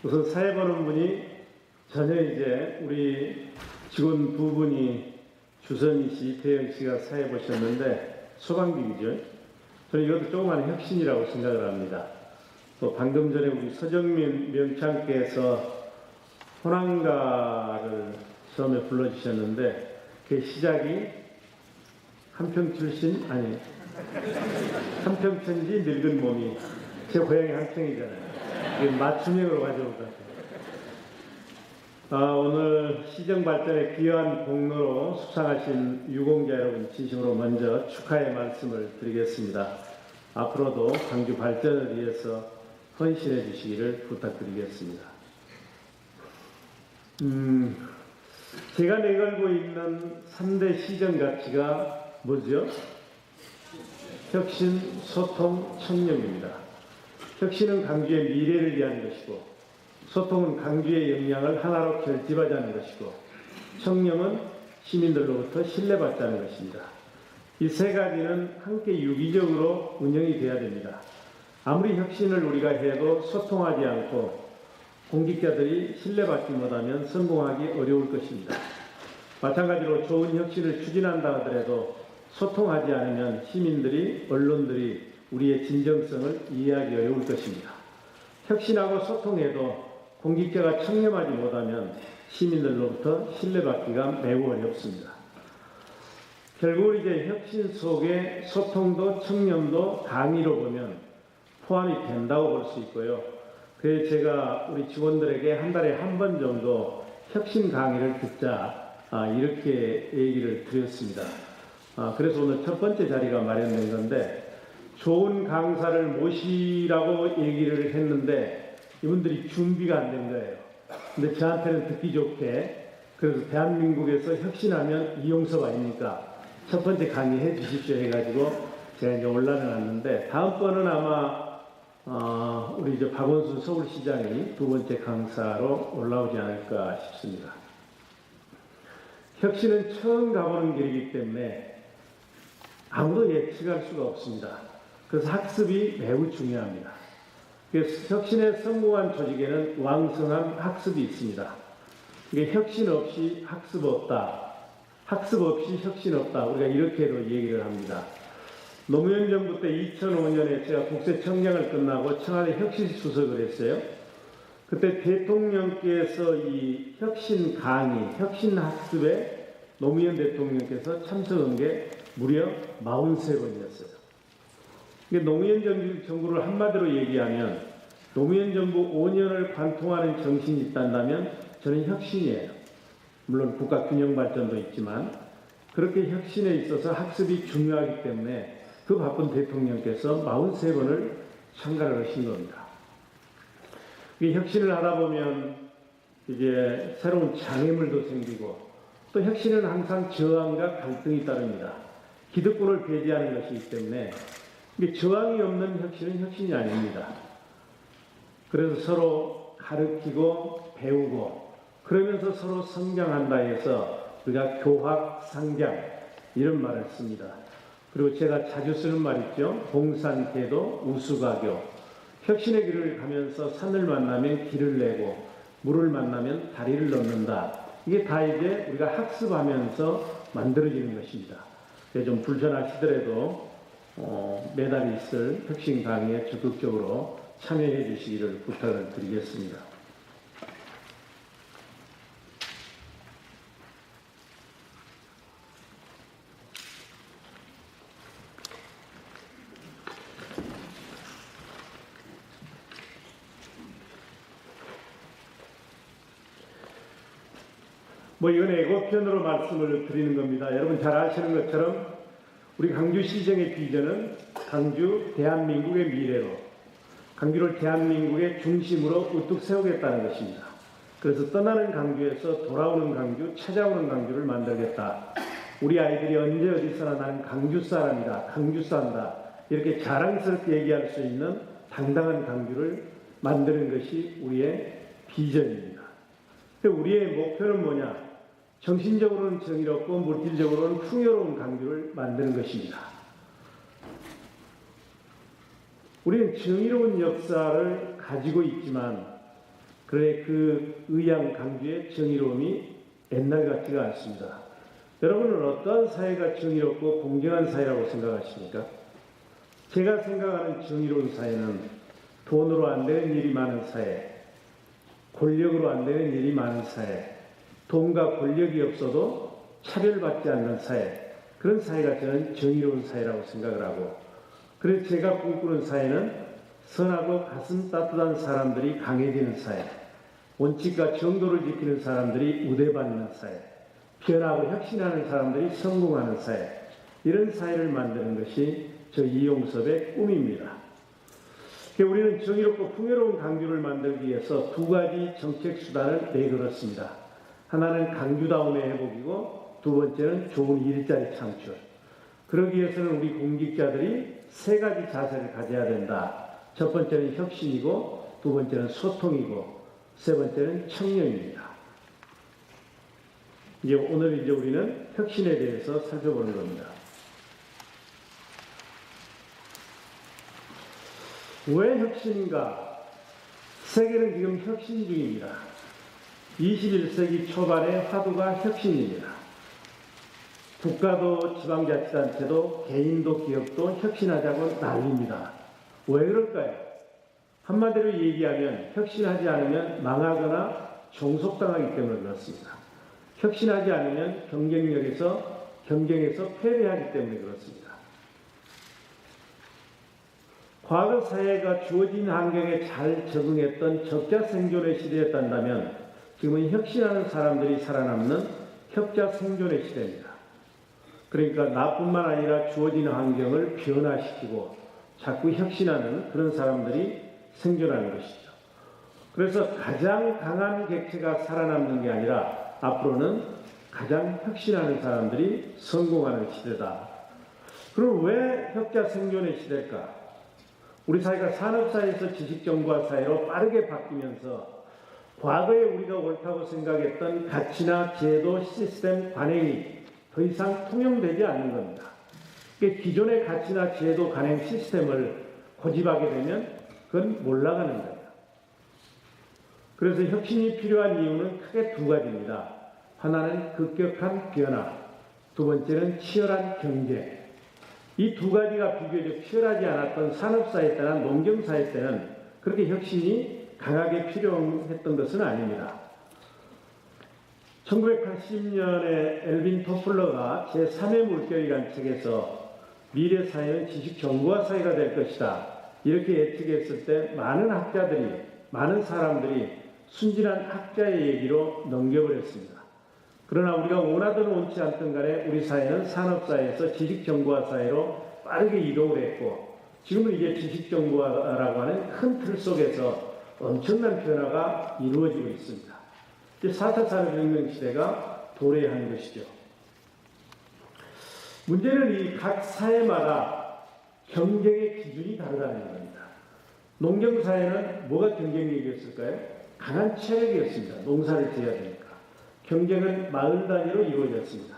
우선 사회 보는 분이 전혀 이제 우리 직원 두 분이 주선희 씨, 태영 씨가 사회 보셨는데 소방직이죠. 저는 이것도 조그마한 혁신이라고 생각을 합니다. 또 방금 전에 우리 서정민 명창께서 호남가를 처음에 불러주셨는데 그 시작이 한평 출신 아니 한평천지 늙은 몸이 제 고향이 한평이잖아요. 이게 맞춤형으로 가져올 것 같아요. 오늘 시정 발전에 기여한 공로로 수상하신 유공자 여러분 진심으로 먼저 축하의 말씀을 드리겠습니다. 앞으로도 광주 발전을 위해서 헌신해 주시기를 부탁드리겠습니다. 제가 내걸고 있는 3대 시정 가치가 뭐죠? 혁신, 소통, 청렴입니다. 혁신은 강주의 미래를 위한 것이고, 소통은 강주의 역량을 하나로 결집하자는 것이고, 청렴은 시민들로부터 신뢰받자는 것입니다. 이 세 가지는 함께 유기적으로 운영이 돼야 됩니다. 아무리 혁신을 우리가 해도 소통하지 않고 공직자들이 신뢰받지 못하면 성공하기 어려울 것입니다. 마찬가지로 좋은 혁신을 추진한다 하더라도 소통하지 않으면 시민들이, 언론들이 우리의 진정성을 이해하기 어려울 것입니다. 혁신하고 소통해도 공직자가 청렴하지 못하면 시민들로부터 신뢰받기가 매우 어렵습니다. 결국 이제 혁신 속에 소통도 청렴도 강의로 보면 포함이 된다고 볼 수 있고요. 그래서 제가 우리 직원들에게 한 달에 한 번 정도 혁신 강의를 듣자 이렇게 얘기를 드렸습니다. 그래서 오늘 첫 번째 자리가 마련된 건데 좋은 강사를 모시라고 얘기를 했는데 이분들이 준비가 안 된 거예요. 근데 저한테는 듣기 좋게 그래서 대한민국에서 혁신하면 이용섭 아닙니까? 첫 번째 강의해 주십시오 해가지고 제가 이제 올라놨는데 다음번은 아마 우리 이제 박원순 서울시장이 두 번째 강사로 올라오지 않을까 싶습니다. 혁신은 처음 가보는 길이기 때문에 아무도 예측할 수가 없습니다. 그래서 학습이 매우 중요합니다. 그래서 혁신에 성공한 조직에는 왕성한 학습이 있습니다. 이게 혁신 없이 학습 없다. 학습 없이 혁신 없다. 우리가 이렇게도 얘기를 합니다. 노무현 정부 때 2005년에 제가 국세청장을 끝나고 청와대 혁신수석을 했어요. 그때 대통령께서 이 혁신 강의, 혁신 학습에 노무현 대통령께서 참석한 게 무려 43번이었어요. 노무현 정부를 한마디로 얘기하면 노무현 정부 5년을 관통하는 정신이 있다면 저는 혁신이에요. 물론 국가 균형 발전도 있지만 그렇게 혁신에 있어서 학습이 중요하기 때문에 그 바쁜 대통령께서 43번을 참가를 하신 겁니다. 혁신을 하다 보면 이제 새로운 장애물도 생기고 또 혁신은 항상 저항과 갈등이 따릅니다. 기득권을 배제하는 것이기 때문에 저항이 없는 혁신은 혁신이 아닙니다. 그래서 서로 가르치고 배우고 그러면서 서로 성장한다 해서 우리가 교학상장 이런 말을 씁니다. 그리고 제가 자주 쓰는 말 있죠. 봉산태도 우수가교. 혁신의 길을 가면서 산을 만나면 길을 내고 물을 만나면 다리를 넣는다. 이게 다 이제 우리가 학습하면서 만들어지는 것입니다. 좀 불편하시더라도 매달 있을 혁신 강의에 적극적으로 참여해 주시기를 부탁을 드리겠습니다. 이건 예고편으로 말씀을 드리는 겁니다. 여러분 잘 아시는 것처럼 우리 강주시정의 비전은 강주 대한민국의 미래로 강주를 대한민국의 중심으로 우뚝 세우겠다는 것입니다. 그래서 떠나는 강주에서 돌아오는 강주, 찾아오는 강주를 만들겠다. 우리 아이들이 언제 어디서나 나는 강주 사람이다, 강주 산다 이렇게 자랑스럽게 얘기할 수 있는 당당한 강주를 만드는 것이 우리의 비전입니다. 우리의 목표는 뭐냐? 정신적으로는 정의롭고 물질적으로는 풍요로운 강주를 만드는 것입니다. 우리는 정의로운 역사를 가지고 있지만 그래 그 의양 강주의 정의로움이 옛날 같지가 않습니다. 여러분은 어떠한 사회가 정의롭고 공정한 사회라고 생각하십니까? 제가 생각하는 정의로운 사회는 돈으로 안 되는 일이 많은 사회, 권력으로 안 되는 일이 많은 사회, 돈과 권력이 없어도 차별받지 않는 사회, 그런 사회가 저는 정의로운 사회라고 생각을 하고, 그래서 제가 꿈꾸는 사회는 선하고 가슴 따뜻한 사람들이 강해지는 사회, 원칙과 정도를 지키는 사람들이 우대받는 사회, 변하고 혁신하는 사람들이 성공하는 사회, 이런 사회를 만드는 것이 저 이용섭의 꿈입니다. 우리는 정의롭고 풍요로운 강주를 만들기 위해서 두 가지 정책 수단을 내걸었습니다. 하나는 강주다움의 회복이고 두 번째는 좋은 일자리 창출. 그러기 위해서는 우리 공직자들이 세 가지 자세를 가져야 된다. 첫 번째는 혁신이고 두 번째는 소통이고 세 번째는 청년입니다. 오늘 우리는 혁신에 대해서 살펴보는 겁니다. 왜 혁신인가? 세계는 지금 혁신 중입니다. 21세기 초반의 화두가 혁신입니다. 국가도 지방자치단체도 개인도 기업도 혁신하자고 난립니다. 왜 그럴까요? 한마디로 얘기하면 혁신하지 않으면 망하거나 종속당하기 때문에 그렇습니다. 혁신하지 않으면 경쟁에서 패배하기 때문에 그렇습니다. 과거 사회가 주어진 환경에 잘 적응했던 적자 생존의 시대였다면 지금은 혁신하는 사람들이 살아남는 혁자 생존의 시대입니다. 그러니까 나뿐만 아니라 주어진 환경을 변화시키고 자꾸 혁신하는 그런 사람들이 생존하는 것이죠. 그래서 가장 강한 객체가 살아남는 게 아니라 앞으로는 가장 혁신하는 사람들이 성공하는 시대다. 그럼 왜 혁자 생존의 시대일까? 우리 사회가 산업사회에서 지식정보화 사회로 빠르게 바뀌면서 과거에 우리가 옳다고 생각했던 가치나 제도, 시스템, 관행이 더 이상 통용되지 않는 겁니다. 기존의 가치나 제도, 관행, 시스템을 고집하게 되면 그건 몰라가는 거예요. 그래서 혁신이 필요한 이유는 크게 두 가지입니다. 하나는 급격한 변화, 두 번째는 치열한 경쟁. 이 두 가지가 비교적 치열하지 않았던 산업사회 때나 농경사회 때는 그렇게 혁신이 강하게 필요했던 것은 아닙니다. 1980년에 엘빈 토플러가 제3의 물결이라는 책에서 미래 사회는 지식 정보화 사회가 될 것이다. 이렇게 예측했을 때 많은 사람들이 순진한 학자의 얘기로 넘겨버렸습니다. 그러나 우리가 원하든 원치 않든 간에 우리 사회는 산업사회에서 지식정보화 사회로 빠르게 이동을 했고 지금은 이제 지식정보화라고 하는 큰 틀 속에서 엄청난 변화가 이루어지고 있습니다. 4차 산업혁명 시대가 도래한 것이죠. 문제는 이 각 사회마다 경쟁의 기준이 다르다는 겁니다. 농경사회는 뭐가 경쟁력이었을까요? 강한 체력이었습니다. 농사를 지어야 되니까. 경쟁은 마을 단위로 이루어졌습니다.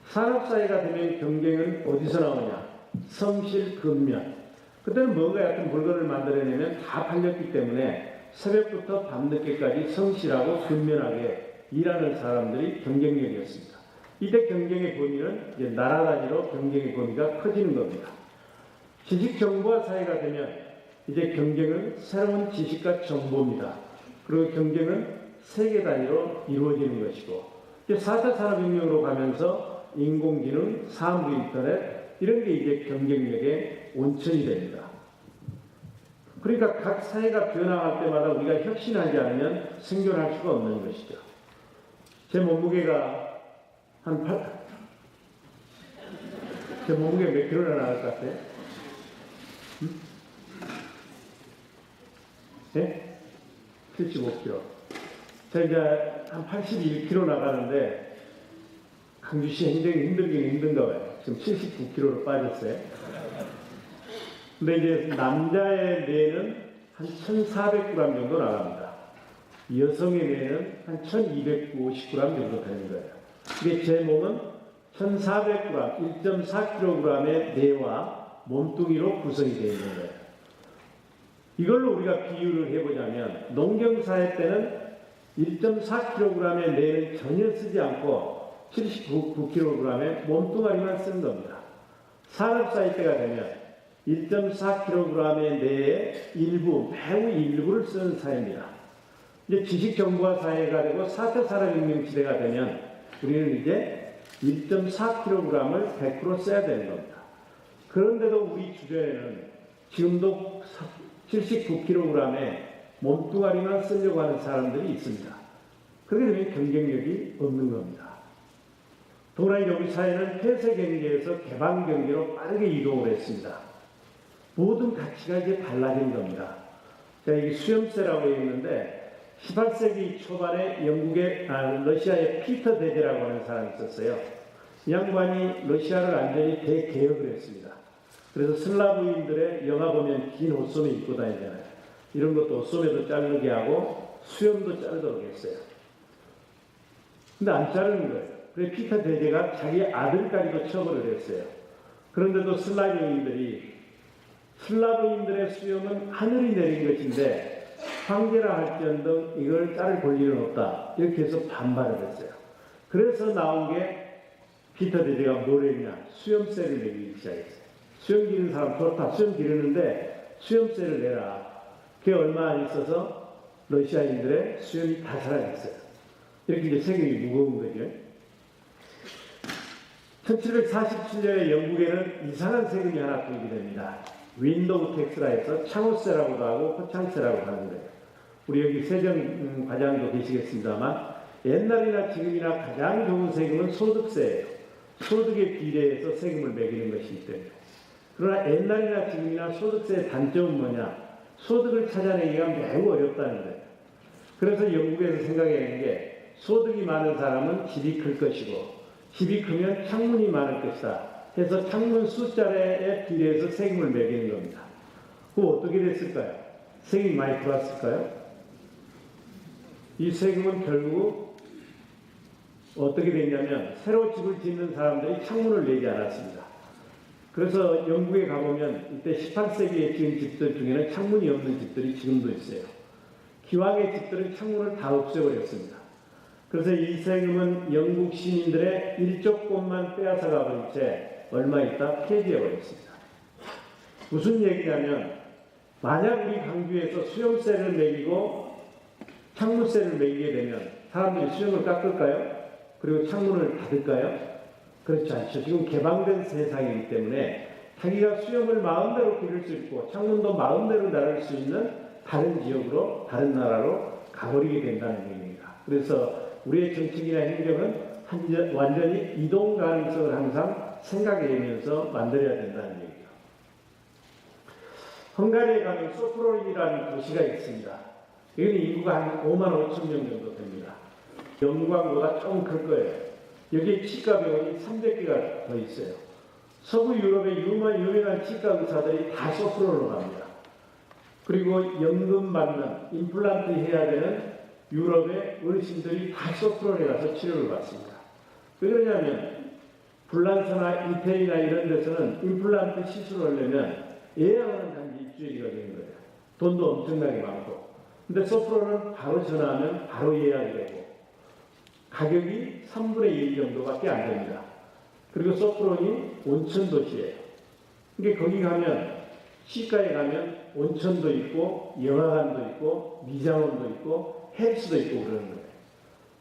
산업사회가 되면 경쟁은 어디서 나오냐? 성실, 근면. 그때는 뭔가 같은 물건을 만들어내면 다 팔렸기 때문에 새벽부터 밤늦게까지 성실하고 근면하게 일하는 사람들이 경쟁력이었습니다. 이때 경쟁의 범위는 이제 나라 단위로 경쟁의 범위가 커지는 겁니다. 지식정보화 사회가 되면 이제 경쟁은 새로운 지식과 정보입니다. 그리고 경쟁은 세계 단위로 이루어지는 것이고 이제 4차 산업혁명으로 가면서 인공지능, 사무 인터넷 이런 게 이제 경쟁력의 원천이 됩니다. 그러니까 각 사회가 변화할 때마다 우리가 혁신하지 않으면 생존할 수가 없는 것이죠. 제 몸무게가 제 몸무게 몇 킬로나 나갈 것 같아요? 네? 75kg. 제가 이제 한 81kg 나가는데 강주시 굉장히 힘들긴 힘든가 봐요. 지금 79kg로 빠졌어요. 근데 이제 남자의 뇌는 한 1,400g 정도 나갑니다. 여성의 뇌는 한 1,250g 정도 되는 거예요. 이게 제 몸은 1,400g, 1.4kg의 뇌와 몸뚱이로 구성이 되어 있는 거예요. 이걸로 우리가 비유를 해보자면 농경사회 때는 1.4kg의 뇌는 전혀 쓰지 않고 79kg의 몸뚱아리만 쓰는 겁니다. 산업사회 때가 되면 1.4kg의 뇌의 일부, 매우 일부를 쓰는 사회입니다. 이제 지식정보화 사회가 되고 4차 산업혁명 시대가 되면 우리는 이제 1.4kg을 100% 써야 되는 겁니다. 그런데도 우리 주변에는 지금도 79kg의 몸뚱아리만 쓰려고 하는 사람들이 있습니다. 그렇게 되면 경쟁력이 없는 겁니다. 동아리 우리 사회는 폐쇄 경제에서 개방 경제로 빠르게 이동을 했습니다. 모든 가치가 이제 달라진 겁니다. 제가 이게 수염세라고 했는데 18세기 초반에 러시아의 피터 데제라고 하는 사람이 있었어요. 이 양반이 러시아를 완전히 대개혁을 했습니다. 그래서 슬라브인들의 영화 보면 긴 옷소매 입고 다니잖아요. 이런 것도 옷소매도 자르게 하고 수염도 자르도록 했어요. 근데 안 자르는 거예요. 그래서 피터 데제가 자기 아들까지도 처벌을 했어요. 그런데도 슬라브인들의 수염은 하늘이 내린 것인데 황제라 할지언정 이걸 자를 권리는 없다. 이렇게 해서 반발을 했어요. 그래서 나온 게 피터 데제가 뭘 했냐. 수염세를 내기 시작했어요. 수염 기르는 사람 좋다. 수염 기르는데 수염세를 내라. 그게 얼마 안 있어서 러시아인들의 수염이 다 사라졌어요. 이렇게 이제 세금이 무거운 거죠. 1747년에 영국에는 이상한 세금이 하나 도입이 됩니다. 윈도우 텍스라 해서 창호세라고도 하고 포창세라고 하는 거예요. 우리 여기 세정 과장도 계시겠습니다만 옛날이나 지금이나 가장 좋은 세금은 소득세예요. 소득에 비례해서 세금을 매기는 것이기 때문에. 그러나 옛날이나 지금이나 소득세의 단점은 뭐냐? 소득을 찾아내기가 매우 어렵다는 거예요. 그래서 영국에서 생각해낸 게 소득이 많은 사람은 집이 클 것이고 집이 크면 창문이 많을 것이다 해서 창문 숫자에 비례해서 세금을 매기는 겁니다. 그럼 어떻게 됐을까요? 세금이 많이 들어왔을까요? 이 세금은 결국 어떻게 됐냐면 새로 집을 짓는 사람들이 창문을 내지 않았습니다. 그래서 영국에 가보면 이때 18세기에 지은 집들 중에는 창문이 없는 집들이 지금도 있어요. 기왕의 집들은 창문을 다 없애버렸습니다. 그래서 이 세금은 영국 시민들의 일조권만 빼앗아가 버린 채 얼마 있다 폐지해버렸습니다. 무슨 얘기냐면 만약 우리 강주에서 수염세를 매기고 창문세를 매기게 되면 사람들이 수염을 깎을까요? 그리고 창문을 닫을까요? 그렇지 않죠. 지금 개방된 세상이기 때문에 자기가 수염을 마음대로 기를 수 있고 창문도 마음대로 나를 수 있는 다른 지역으로 다른 나라로 가버리게 된다는 얘기입니다. 그래서 우리의 정책이나 행정은 완전히 이동 가능성을 항상 생각해내면서 만들어야 된다는 얘기죠. 헝가리에 가면 소프론이라는 도시가 있습니다. 여기는 인구가 한 5만 5천 명 정도 됩니다. 영광보다 조금 클 거예요. 여기에 치과병원이 300개가 더 있어요. 서부 유럽의 유명한 치과 의사들이 다 소프론으로 갑니다. 그리고 연금 받는 임플란트 해야 되는 유럽의 어르신들이 다 소프론에 가서 치료를 받습니다. 왜 그러냐면 불란서나 이태리나 이런 데서는 임플란트 시술을 하려면 예약하는 단지 일주일이가 되는 거예요. 돈도 엄청나게 많고. 근데 소프론은 바로 전화하면 바로 예약이 되고 가격이 3분의 1 정도밖에 안 됩니다. 그리고 소프론이 온천 도시예요. 그러니까 거기 가면 치과에 가면 온천도 있고 영화관도 있고 미장원도 있고 헬스도 있고 그러는 거예요.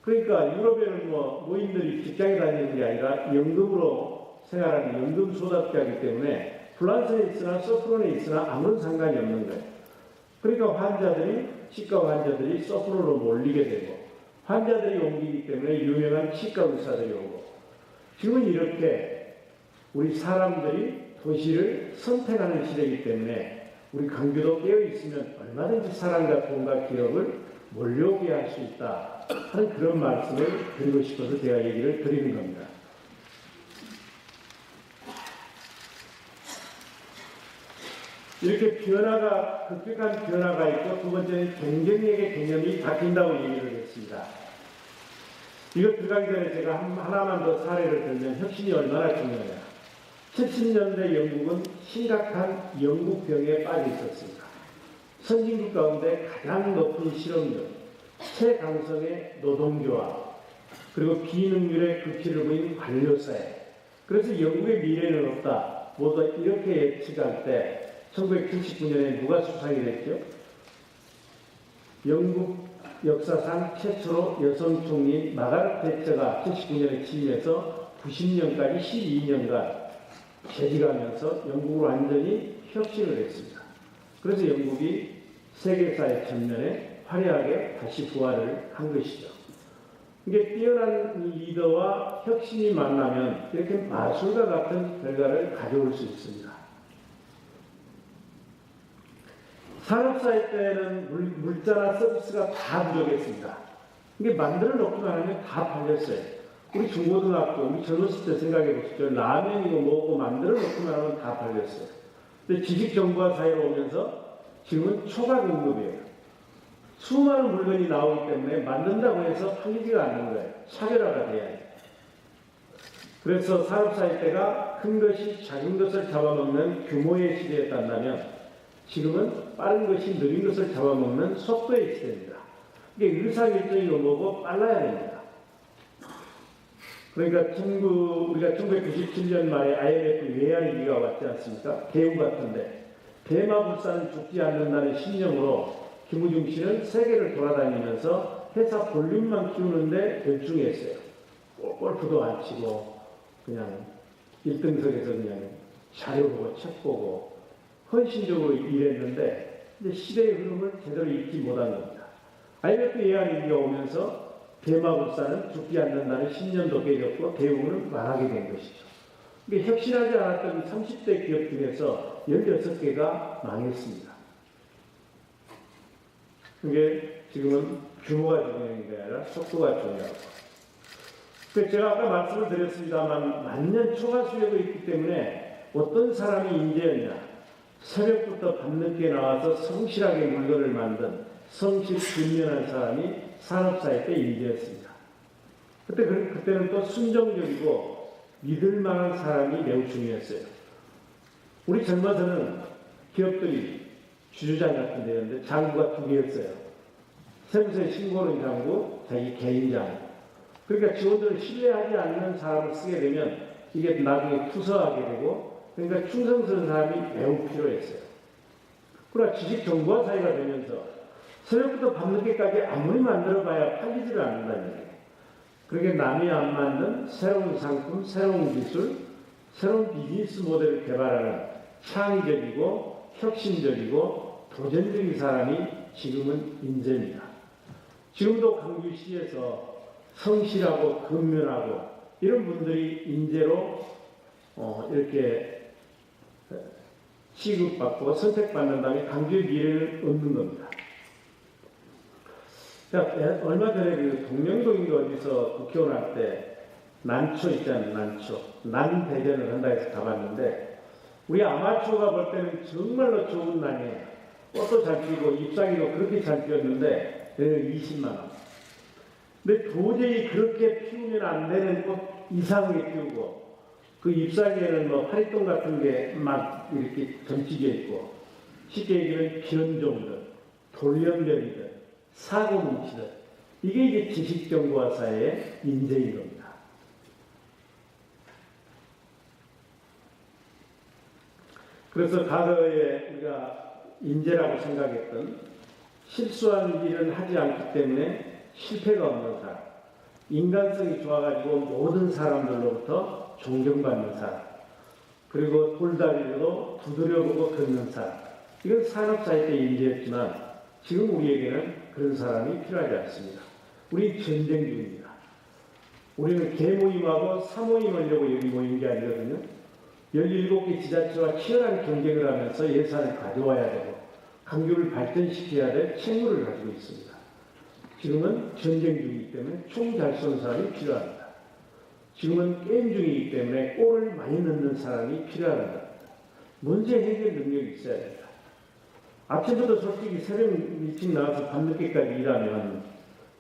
그러니까 유럽에는 노인들이 직장에 다니는 게 아니라 연금으로 생활하는 연금 소득자이기 때문에 플란스에 있으나 소프론에 있으나 아무런 상관이 없는 거예요. 그러니까 치과 환자들이 소프론으로 몰리게 되고 환자들이 옮기기 때문에 유명한 치과 의사들이 오고 지금은 이렇게 우리 사람들이 도시를 선택하는 시대이기 때문에 우리 강주도 깨어있으면 얼마든지 사랑과 돈과 기업을 몰려오게 할 수 있다 하는 그런 말씀을 드리고 싶어서 제가 얘기를 드리는 겁니다. 이렇게 급격한 변화가 있고 두 번째는 경쟁력의 개념이 바뀐다고 얘기를 했습니다. 이거 들어가기 전에 제가 하나만 더 사례를 들면 혁신이 얼마나 중요하냐. 70년대 영국은 심각한 영국병에 빠져 있었습니다. 선진국 가운데 가장 높은 실업률, 최강성의 노동조합, 그리고 비능률의 극치를 보인 관료사회. 그래서 영국의 미래는 없다. 모두 이렇게 예측할 때 1979년에 누가 수상이 됐죠? 영국 역사상 최초로 여성 총리인 마가렛 대처가 79년에 취임해서 90년까지 12년간 재직하면서 영국을 완전히 혁신을 했습니다. 그래서 영국이 세계사의 전면에 화려하게 다시 부활을 한 것이죠. 이게 뛰어난 리더와 혁신이 만나면 이렇게 마술과 같은 결과를 가져올 수 있습니다. 산업사회 때는 물자나 서비스가 다 부족했습니다. 이게 만들어 놓기만 하면 다 팔렸어요. 우리 중고등학교, 우리 젊었을 때 생각해 보십시오. 라면이고 뭐고 만들어 놓기만 하면 다 팔렸어요. 근데 지식정보화 사회로 오면서 지금은 초과 공급이에요. 수많은 물건이 나오기 때문에 만든다고 해서 팔리지가 않는 거예요. 차별화가 돼야 해요. 그래서 산업사회 때가 큰 것이 작은 것을 잡아먹는 규모의 시대였다면 지금은 빠른 것이 느린 것을 잡아먹는 속도의 시대입니다. 이게 일상일정이고 뭐고 빨라야 됩니다. 그러니까 우리가 1997년 말에 IMF 외환위기가 왔지 않습니까? 개우 같은데 대마불사는 죽지 않는다는 신념으로 김우중 씨는 세계를 돌아다니면서 회사 볼륨만 키우는데 열중했어요. 골프도 안 치고 그냥 1등석에서 그냥 자료 보고 책 보고 헌신적으로 일했는데 이제 시대의 흐름을 제대로 읽지 못한 겁니다. IMF 외환위기가 오면서 대마불사는 죽지 않는다는 신념도 깨졌고 대우는 망하게 된 것이죠. 이게 혁신하지 않았던 30대 기업 중에서 16개가 망했습니다. 이게 지금은 규모가 중요한 게 아니라 속도가 중요하고. 제가 아까 말씀을 드렸습니다만 만년 초과 수요가 있기 때문에 어떤 사람이 인재였냐. 새벽부터 밤늦게 나와서 성실하게 물건을 만든 성실 근면한 사람이 산업사회 때 인재였습니다. 그때는 또 순종적이고 믿을만한 사람이 매우 중요했어요. 우리 젊어서는 기업들이 주주장 같은 데였는데 장부가 2개였어요. 세무서에 신고는 장부, 자기 개인 장부. 그러니까 직원들을 신뢰하지 않는 사람을 쓰게 되면 이게 나중에 투서하게 되고 그러니까 충성스러운 사람이 매우 필요했어요. 그러나 지식정보화 사회가 되면서 새벽부터 밤늦게까지 아무리 만들어봐야 팔리지를 않는다는 얘기예요. 그러니까 남이 안 만든 새로운 상품, 새로운 기술, 새로운 비즈니스 모델을 개발하는 창의적이고 혁신적이고 도전적인 사람이 지금은 인재입니다. 지금도 광주시에서 성실하고 근면하고 이런 분들이 인재로 이렇게 취급받고 선택받는 다음에 강주의 미래를 얻는 겁니다. 얼마 전에 그 동명동인가 어디서 국회의원 할 때 난초 있잖아요. 난초. 난대전을 한다 해서 가봤는데 우리 아마추어가 볼 때는 정말로 좋은 난이에요. 꽃도 잘 피고 잎사귀도 그렇게 잘 피었는데 20만 원. 근데 도저히 그렇게 피우면 안 되는 꽃 이상하게 피우고 그 잎사귀에는 뭐 파리똥 같은 게 막 이렇게 점치게 있고 쉽게 얘기하면 변종들, 돌연변이들, 사고 뭉치들 이게 이제 지식정보화 사회의 인재인 겁니다. 그래서 과거에 우리가 인재라고 생각했던 실수한 일은 하지 않기 때문에 실패가 없는 사람, 인간성이 좋아가지고 모든 사람들로부터 존경받는 사람, 그리고 돌다리로 두드려보고 걷는 사람. 이건 산업사회 때 인재였지만 지금 우리에게는 그런 사람이 필요하지 않습니다. 우리 전쟁 중입니다. 우리는 개모임하고 사모임 하려고 여기 모인 게 아니거든요. 17개 지자체와 치열한 경쟁을 하면서 예산을 가져와야 되고 강규를 발전시켜야 될 책무를 가지고 있습니다. 지금은 전쟁 중이기 때문에 총 잘 쏘는 사람이 필요합니다. 지금은 게임 중이기 때문에 골을 많이 넣는 사람이 필요합니다. 문제 해결 능력이 있어야 됩니다. 아침부터 솔직히 새벽 일찍 나와서 밤늦게까지 일하면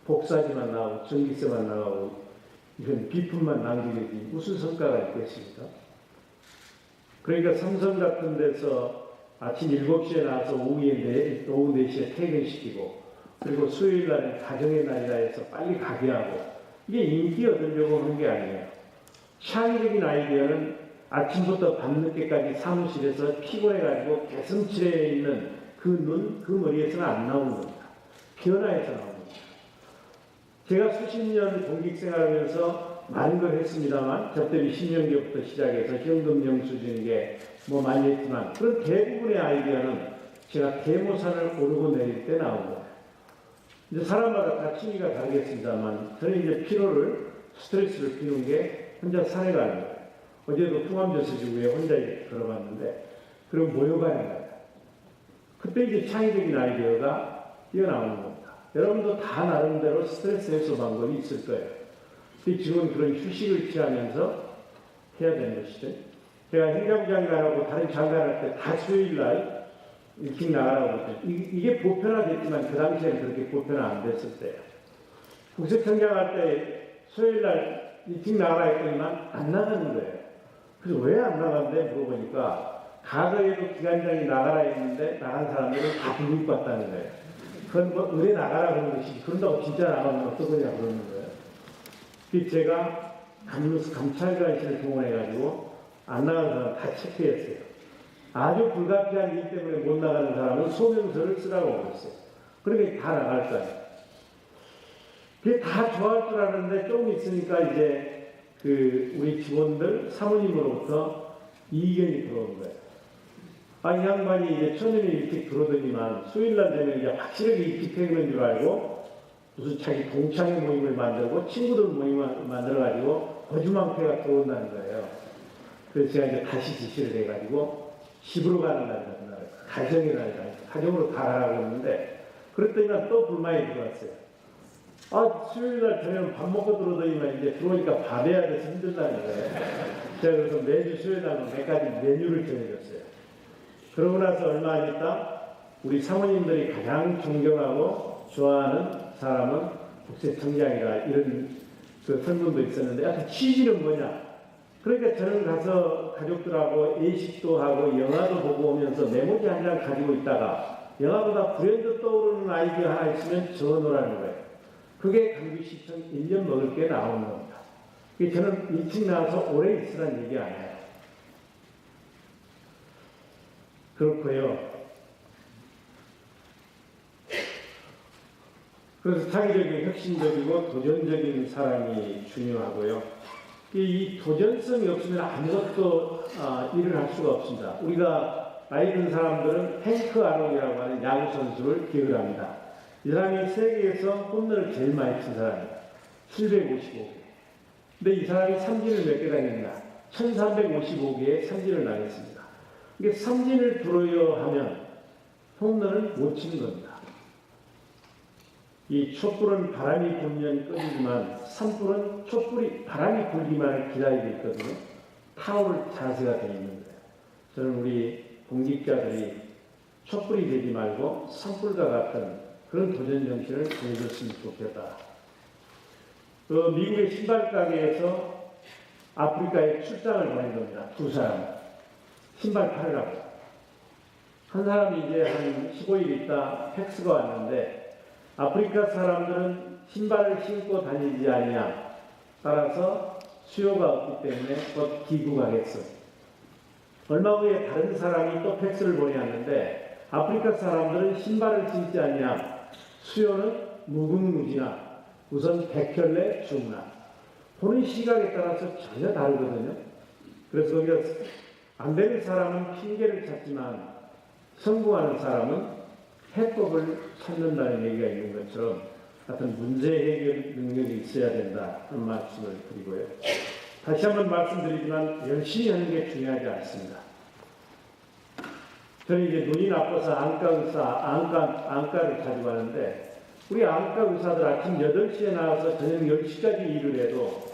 복사지만 나오고 전기세만 나가고 이런 비품만 낭비되지 무슨 성과가 있겠습니까? 그러니까 삼성 같은 데서 아침 7시에 나와서 오후 4시에 퇴근시키고 그리고 수요일 날은 가정의 날이라 해서 빨리 가게 하고 이게 인기 얻으려고 하는 게 아니에요. 창의적인 아이디어는 아침부터 밤늦게까지 사무실에서 피곤해가지고 개슴츠레 있는 그 눈, 그 머리에서는 안 나오는 겁니다. 변화에서 나오는 겁니다. 제가 수십 년 공직 생활하면서 많은 걸 했습니다만 접대비 10년경부터 시작해서 현금 영수증 게 뭐 많이 했지만 그런 대부분의 아이디어는 제가 대모산을 오르고 내릴 때 나온 거예요. 이제 사람마다 다 취미가 다르겠습니다만 저는 이제 피로를 스트레스를 피는 게 혼자 산에 가는 거예요. 어제도 풍암저수지구에 혼자 걸어봤는데 그리고 모여가는 거예요. 그때 이제 창의적인 아이디어가 뛰어나오는 겁니다. 여러분도 다 나름대로 스트레스 해소 방법이 있을 거예요. 지금은 그런 휴식을 취하면서 해야 되는 것이죠. 제가 행정부 장관하고 다른 장관할 때 다 수요일날 일찍 나가라고 그랬죠. 이게 보편화됐지만 그 당시에는 그렇게 보편화 안 됐을 때예요. 국세청장 할 때 수요일날 일찍 나가라 했더니만 안 나가는 거예요. 그래서 왜 안 나간대 물어보니까 과거에도 기관장이 나가라 했는데 나간 사람들은 다 불을 받다는 거예요. 그건 뭐 의뢰 나가라 그러는 것이 그런다고 진짜 나가면 어떠냐 그러는 거예요. 그래서 제가 감찰관실을 동원해가지고 안 나가는 사람 다 체크했어요. 아주 불가피한 일 때문에 못 나가는 사람은 소명서를 쓰라고 그랬어요. 그러니까 다 나갈 거예요. 그게 다 좋아할 줄 아는데 좀 있으니까 이제 우리 직원들 사모님으로부터 이견이 들어온 거예요. 이 양반이 이제 처음에는 일찍 들어오더니만 수요일날 되면 이제 확실하게 일찍 퇴근한 줄 알고 무슨 자기 동창회 모임을 만들고 친구들 모임을 만들어가지고 거주망태가 들어온다는 거예요. 그래서 제가 이제 다시 지시를 해가지고 집으로 가는 날이다, 그날. 가정의 날이다. 가정으로 가라고 했는데, 그랬더니만 또 불만이 들어왔어요. 수요일날 저녁 밥 먹고 들어오더니만 이제 들어오니까 밥 해야 돼서 힘들다는 거예요. 제가 그래서 매주 수요일날 몇 가지 메뉴를 정해줬어요. 그러고 나서 얼마 안 있다, 우리 사모님들이 가장 존경하고 좋아하는 사람은 국세청장이다. 이런 그 설문도 있었는데, 취지는 뭐냐? 그러니까 저는 가서 가족들하고 예식도 하고 영화도 보고 오면서 메모지 한 장 가지고 있다가 영화보다 불현듯 떠오르는 아이디어 하나 있으면 적어놓으라는 거예요. 그게 강주시청 1년 먹을 게 나오는 겁니다. 저는 일찍 나와서 오래 있으라는 얘기 아니에요. 그렇고요. 그래서 창의적이고 혁신적이고 도전적인 사람이 중요하고요. 이 도전성이 없으면 아무것도 일을 할 수가 없습니다. 우리가 나이 든 사람들은 행크 아론이라고 하는 야구 선수를 기억을 합니다. 이 사람이 세계에서 홈런을 제일 많이 친 사람이에요. 755개. 근데 이 사람이 삼진을 몇 개 당했나? 1355개의 삼진을 당했습니다. 이게 삼진을 들어야 하면 홈런을 못 치는 겁니다. 이 촛불은 바람이 불면 꺼지지만 산불은 촛불이 바람이 불기만을 기다리고 있거든요. 타오를 자세가 되어 있는 거예요. 저는 우리 공직자들이 촛불이 되지 말고 산불과 같은 그런 도전 정신을 보여줬으면 좋겠다. 미국의 신발 가게에서 아프리카에 출장을 보낸 겁니다. 두 사람. 신발 팔으라고. 한 사람이 이제 한 15일 있다 팩스가 왔는데 아프리카 사람들은 신발을 신고 다니지 아니냐. 따라서 수요가 없기 때문에 곧 귀국하겠어. 얼마 후에 다른 사람이 또 팩스를 보내왔는데 아프리카 사람들은 신발을 신지 않냐. 수요는 무궁무진하. 우선 백혈내 중나. 보는 시각에 따라서 전혀 다르거든요. 그래서 거기서 안 되는 사람은 핑계를 찾지만 성공하는 사람은 해법을 찾는다는 얘기가 있는 것처럼 같은 문제 해결 능력이 있어야 된다 하는 말씀을 드리고요. 다시 한번 말씀드리지만 열심히 하는 게 중요하지 않습니다. 저는 이제 눈이 나빠서 안과를 자주 가는데 우리 안과 의사들 아침 8시에 나와서 저녁 10시까지 일을 해도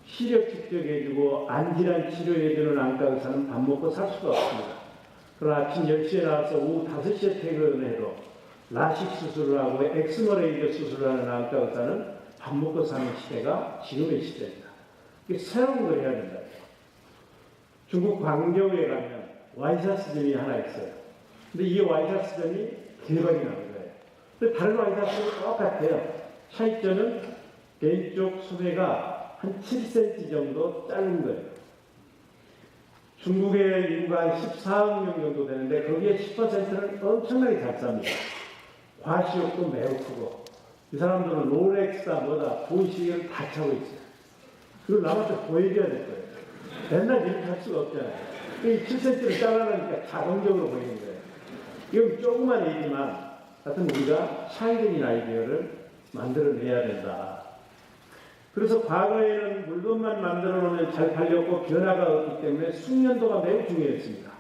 시력 측정해주고 안질환 치료해주는 안과 의사는 밥 먹고 살 수가 없습니다. 그러나 아침 10시에 나와서 오후 5시에 퇴근해도 라식 수술을 하고 엑스머레이저 수술을 하는 안과 의사는 밥 먹고 사는 시대가 지금의 시대입니다. 이게 새로운 걸 해야 된다. 중국 광저우에 가면 와이샤스점이 하나 있어요. 근데 이 와이셔츠점이 대박이 나는 거예요. 근데 다른 와이셔츠는 똑같아요. 차이점은 왼쪽 소매가 한 7cm 정도 짧은 거예요. 중국의 인구가 한 14억 명 정도 되는데 거기에 10%는 엄청나게 잘 삽니다. 과시욕도 매우 크고 이 사람들은 롤렉스다 뭐다 돈 시계를 다 차고 있어요. 그걸 남한테 보여줘야 될 거예요. 맨날 이렇게 할 수가 없잖아요. 이 7cm를 잘라내니까 자동적으로 보이는 거예요. 이건 조그만 얘기지만 하여튼 우리가 차이적인 아이디어를 만들어내야 된다. 그래서 과거에는 물건만 만들어 놓으면 잘 팔렸고 변화가 없기 때문에 숙련도가 매우 중요했습니다.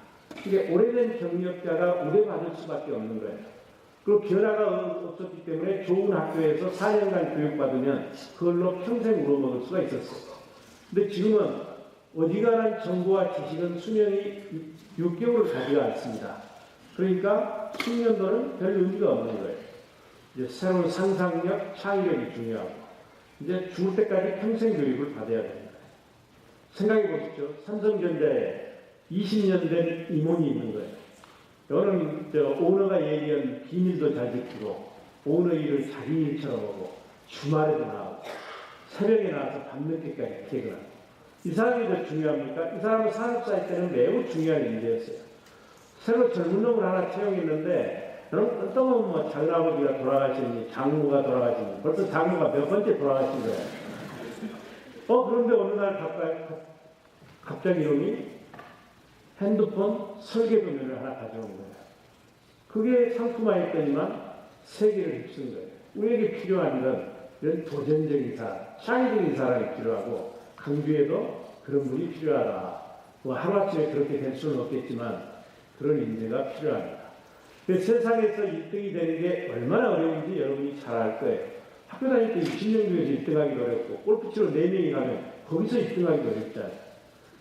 이게 오래된 경력자가 우대받을 수밖에 없는 거예요. 그리고 변화가 없었기 때문에 좋은 학교에서 4년간 교육받으면 그걸로 평생 우러먹을 수가 있었어요. 근데 지금은 어지간한 정보와 지식은 수명이 6개월을 가지가 않습니다. 그러니까 숙련도는 별 의미가 없는 거예요. 이제 새로운 상상력, 창의력이 중요하고 이제 죽을 때까지 평생 교육을 받아야 됩니다. 생각해 보십시오. 삼성전자에 20년 된 임원이 있는 거예요. 여는 오너가 얘기한 비밀도 잘 지키고 오너 일을 자기 일처럼 하고 주말에도 나오고 새벽에 나와서 밤늦게까지 퇴근하고 이 사람이 더 중요합니까? 이 사람은 산업사회 때는 매우 중요한 인재였어요. 새로 젊은 놈을 하나 채용했는데 여러분 어떤 뭐 장아버지가 돌아가시니 장모가 설계도면을 벌써 장모가 몇 번째 돌아가신 거예요. 그런데 어느 날 갑자기 이놈이 핸드폰 설계도면을 하나 가져온 거예요. 그게 상품화했더니만 세계를 휩쓴 거예요. 우리에게 필요한 건 이런 도전적인 사람, 창의적인 사람이 필요하고 강주에도 그런 분이 필요하다. 뭐 하루아침에 그렇게 될 수는 없겠지만 그런 인재가 필요합니다. 세상에서 1등이 되는 게 얼마나 어려운지 여러분이 잘 알 거예요. 학교 다닐 때 20년 교에서 1등하기도 어렵고 골프치러 4명이 가면 거기서 1등하기도 어렵잖아요.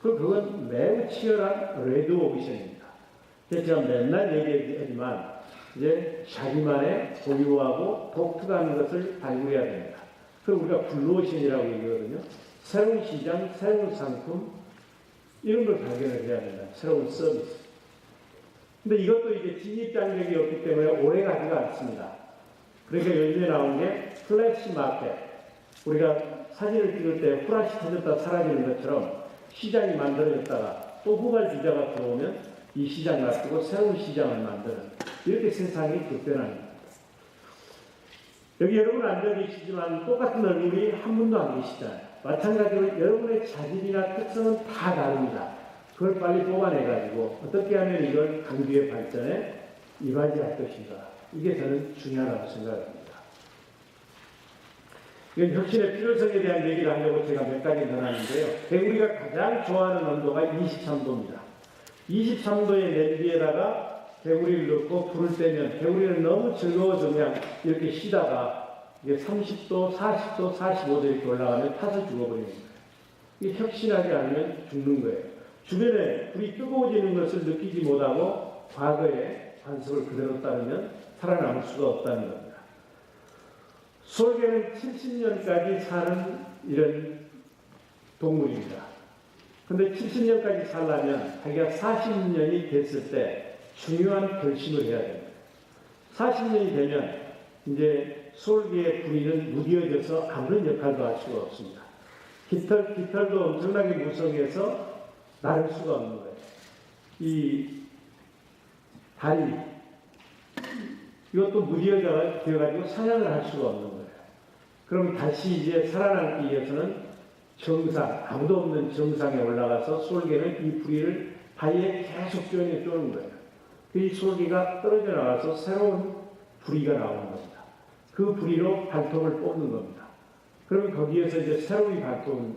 그건 매우 치열한 레드 오디션입니다. 제가 맨날 얘기하지만 이제 자기만의 고유하고 독특한 것을 발굴해야 됩니다. 그걸 우리가 블루오션이라고 얘기하거든요. 새로운 시장, 새로운 상품 이런 걸 발견을 해야 된다. 새로운 서비스. 근데 이것도 이제 진입장벽이 없기 때문에 오래 가지가 않습니다. 그러니까 요즘에 나온 게 플래시 마켓. 우리가 사진을 찍을 때 후라시 터졌다 사라지는 것처럼 시장이 만들어졌다가 또 후발주자가 들어오면 이 시장 놔두고 새로운 시장을 만드는 이렇게 세상이 급변합니다. 여기 여러분 앉아 계시지만 똑같은 얼굴이 한 분도 안 계시잖아요. 마찬가지로 여러분의 자질이나 특성은 다 다릅니다. 그걸 빨리 뽑아내가지고 어떻게 하면 이걸 강주의 발전에 이바지할 것인가. 이게 저는 중요하다고 생각합니다. 이건 혁신의 필요성에 대한 얘기를 하려고 제가 몇 가지 전하는데요. 개구리가 가장 좋아하는 온도가 23도입니다. 23도의 냄비에다가 개구리를 넣고 불을 떼면 개구리는 너무 즐거워서 그냥 이렇게 쉬다가 이게 30도, 40도, 45도 이렇게 올라가면 타서 죽어버리는 거예요. 이게 혁신하지 않으면 죽는 거예요. 주변에 불이 뜨거워지는 것을 느끼지 못하고 과거의 관습을 그대로 따르면 살아남을 수가 없다는 겁니다. 솔개는 70년까지 사는 이런 동물입니다. 근데 70년까지 살려면 자기가 40년이 됐을 때 중요한 결심을 해야 됩니다. 40년이 되면 이제 솔개의 부리는 무뎌져서 아무런 역할도 할 수가 없습니다. 깃털도 엄청나게 무성해서 나를 수가 없는 거예요. 이 다리 이것도 무뎌져가지고 사냥을 할 수가 없는 거예요. 그럼 다시 이제 살아남기 위해서는 정상, 아무도 없는 정상에 올라가서 솔개는 이 부리를 바위에 계속 쪼는 거예요. 이 솔개가 떨어져 나가서 새로운 부리가 나오는 겁니다. 그 부리로 발톱을 뽑는 겁니다. 그러면 거기에서 이제 새로운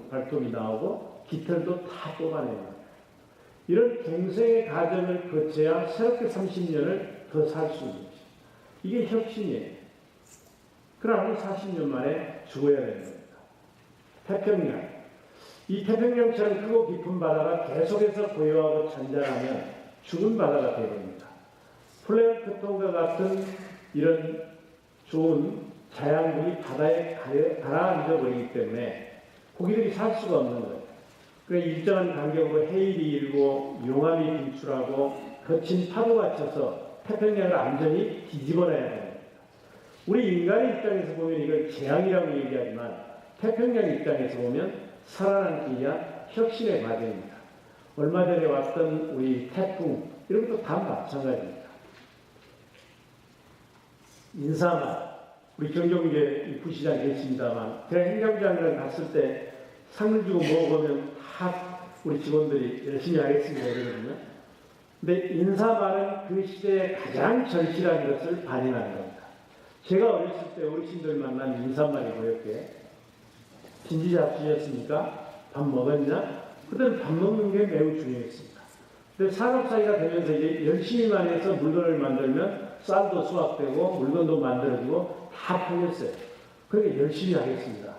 발톱이 나오고 깃털도 다 뽑아내는 거예요. 이런 공생의 과정을 거쳐야 새롭게 30년을 더 살 수 있는 것입니다. 이게 혁신이에요. 그러면 40년 만에 죽어야 되는 겁니다. 태평양. 이 태평양처럼 크고 깊은 바다가 계속해서 고요하고 잔잔하면 죽은 바다가 되어버립니다. 플랭크톤과 같은 이런 좋은 자양분이 바다에 가라앉아 버리기 때문에 고기들이 살 수가 없는 거예요. 그래서 일정한 간격으로 해일이 일고 용암이 분출하고 거친 파도가 쳐서 태평양을 완전히 뒤집어놔야 됩니다. 우리 인간의 입장에서 보면 이걸 재앙이라고 얘기하지만 태평양 입장에서 보면 살아남기 위한 혁신의 과정입니다. 얼마 전에 왔던 우리 태풍 이런 것도 다 마찬가지입니다. 인사만 우리 경정제 부시장 계십니다만 제가 행정장관 갔을 때 상을 주고 먹어보면 다 우리 직원들이 열심히 하겠습니다 이러거든요. 근데 인사말은 그 시대에 가장 절실한 것을 반영하는 겁니다. 제가 어렸을 때 어르신들 만난 인사말이 뭐였게? 진지 잡수셨습니까? 밥 먹었냐? 그때는 밥 먹는 게 매우 중요했습니다. 근데 산업 사회가 되면서 이제 열심히만 해서 물건을 만들면 쌀도 수확되고 물건도 만들어지고 다 팔렸어요. 그러니까 열심히 하겠습니다.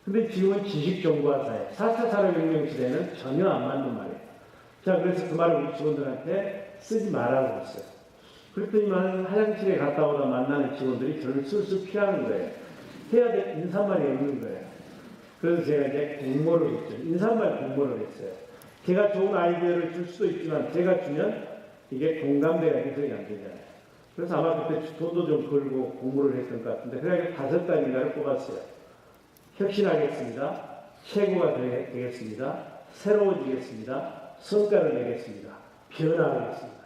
근데 지금은 지식정보화 사회, 4차 산업혁명 시대는 전혀 안 맞는 말이에요. 자, 그래서 그 말을 우리 직원들한테 쓰지 말라고 했어요. 그랬더니만 화장실에 갔다 오다 만나는 직원들이 저를 슬슬 피하는 거예요. 해야 될 인사말이 없는 거예요. 그래서 제가 이제 공모를 했죠. 인사말 공모를 했어요. 제가 좋은 아이디어를 줄 수도 있지만 제가 주면 이게 공감대가 형성이 안 되잖아요. 그래서 아마 그때 돈도 좀 걸고 공모를 했던 것 같은데 그래서 5가지인가를 뽑았어요. 혁신하겠습니다. 최고가 되겠습니다. 새로워지겠습니다. 성과를 내겠습니다. 변화하겠습니다.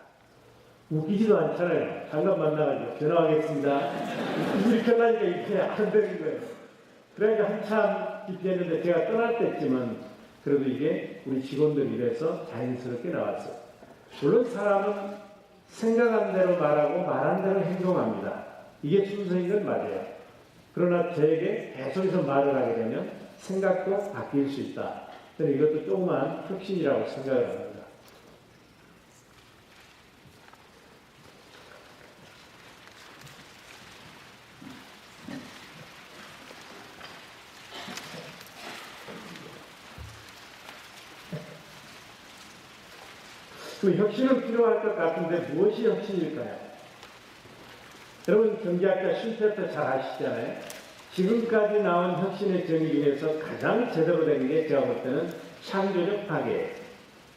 웃기지도 않잖아요. 잠깐 만나가지고 변화하겠습니다. 이렇게 하려니까 이렇게 안 되는 거예요. 그러니까 한참 깊이 했는데 제가 떠날 때쯤은 그래도 이게 우리 직원들 일에서 자연스럽게 나왔어요. 물론 사람은 생각한 대로 말하고 말한 대로 행동합니다. 이게 순서인 건 맞아요. 그러나 저에게 계속해서 말을 하게 되면 생각도 바뀔 수 있다. 저는 이것도 조그만 혁신이라고 생각을 합니다. 그 혁신은 필요할 것 같은데 무엇이 혁신일까요? 여러분 경제학자 슐테터 잘 아시잖아요. 지금까지 나온 혁신의 정의 중에서 가장 제대로 된 게 제가 볼 때는 창조적 파괴,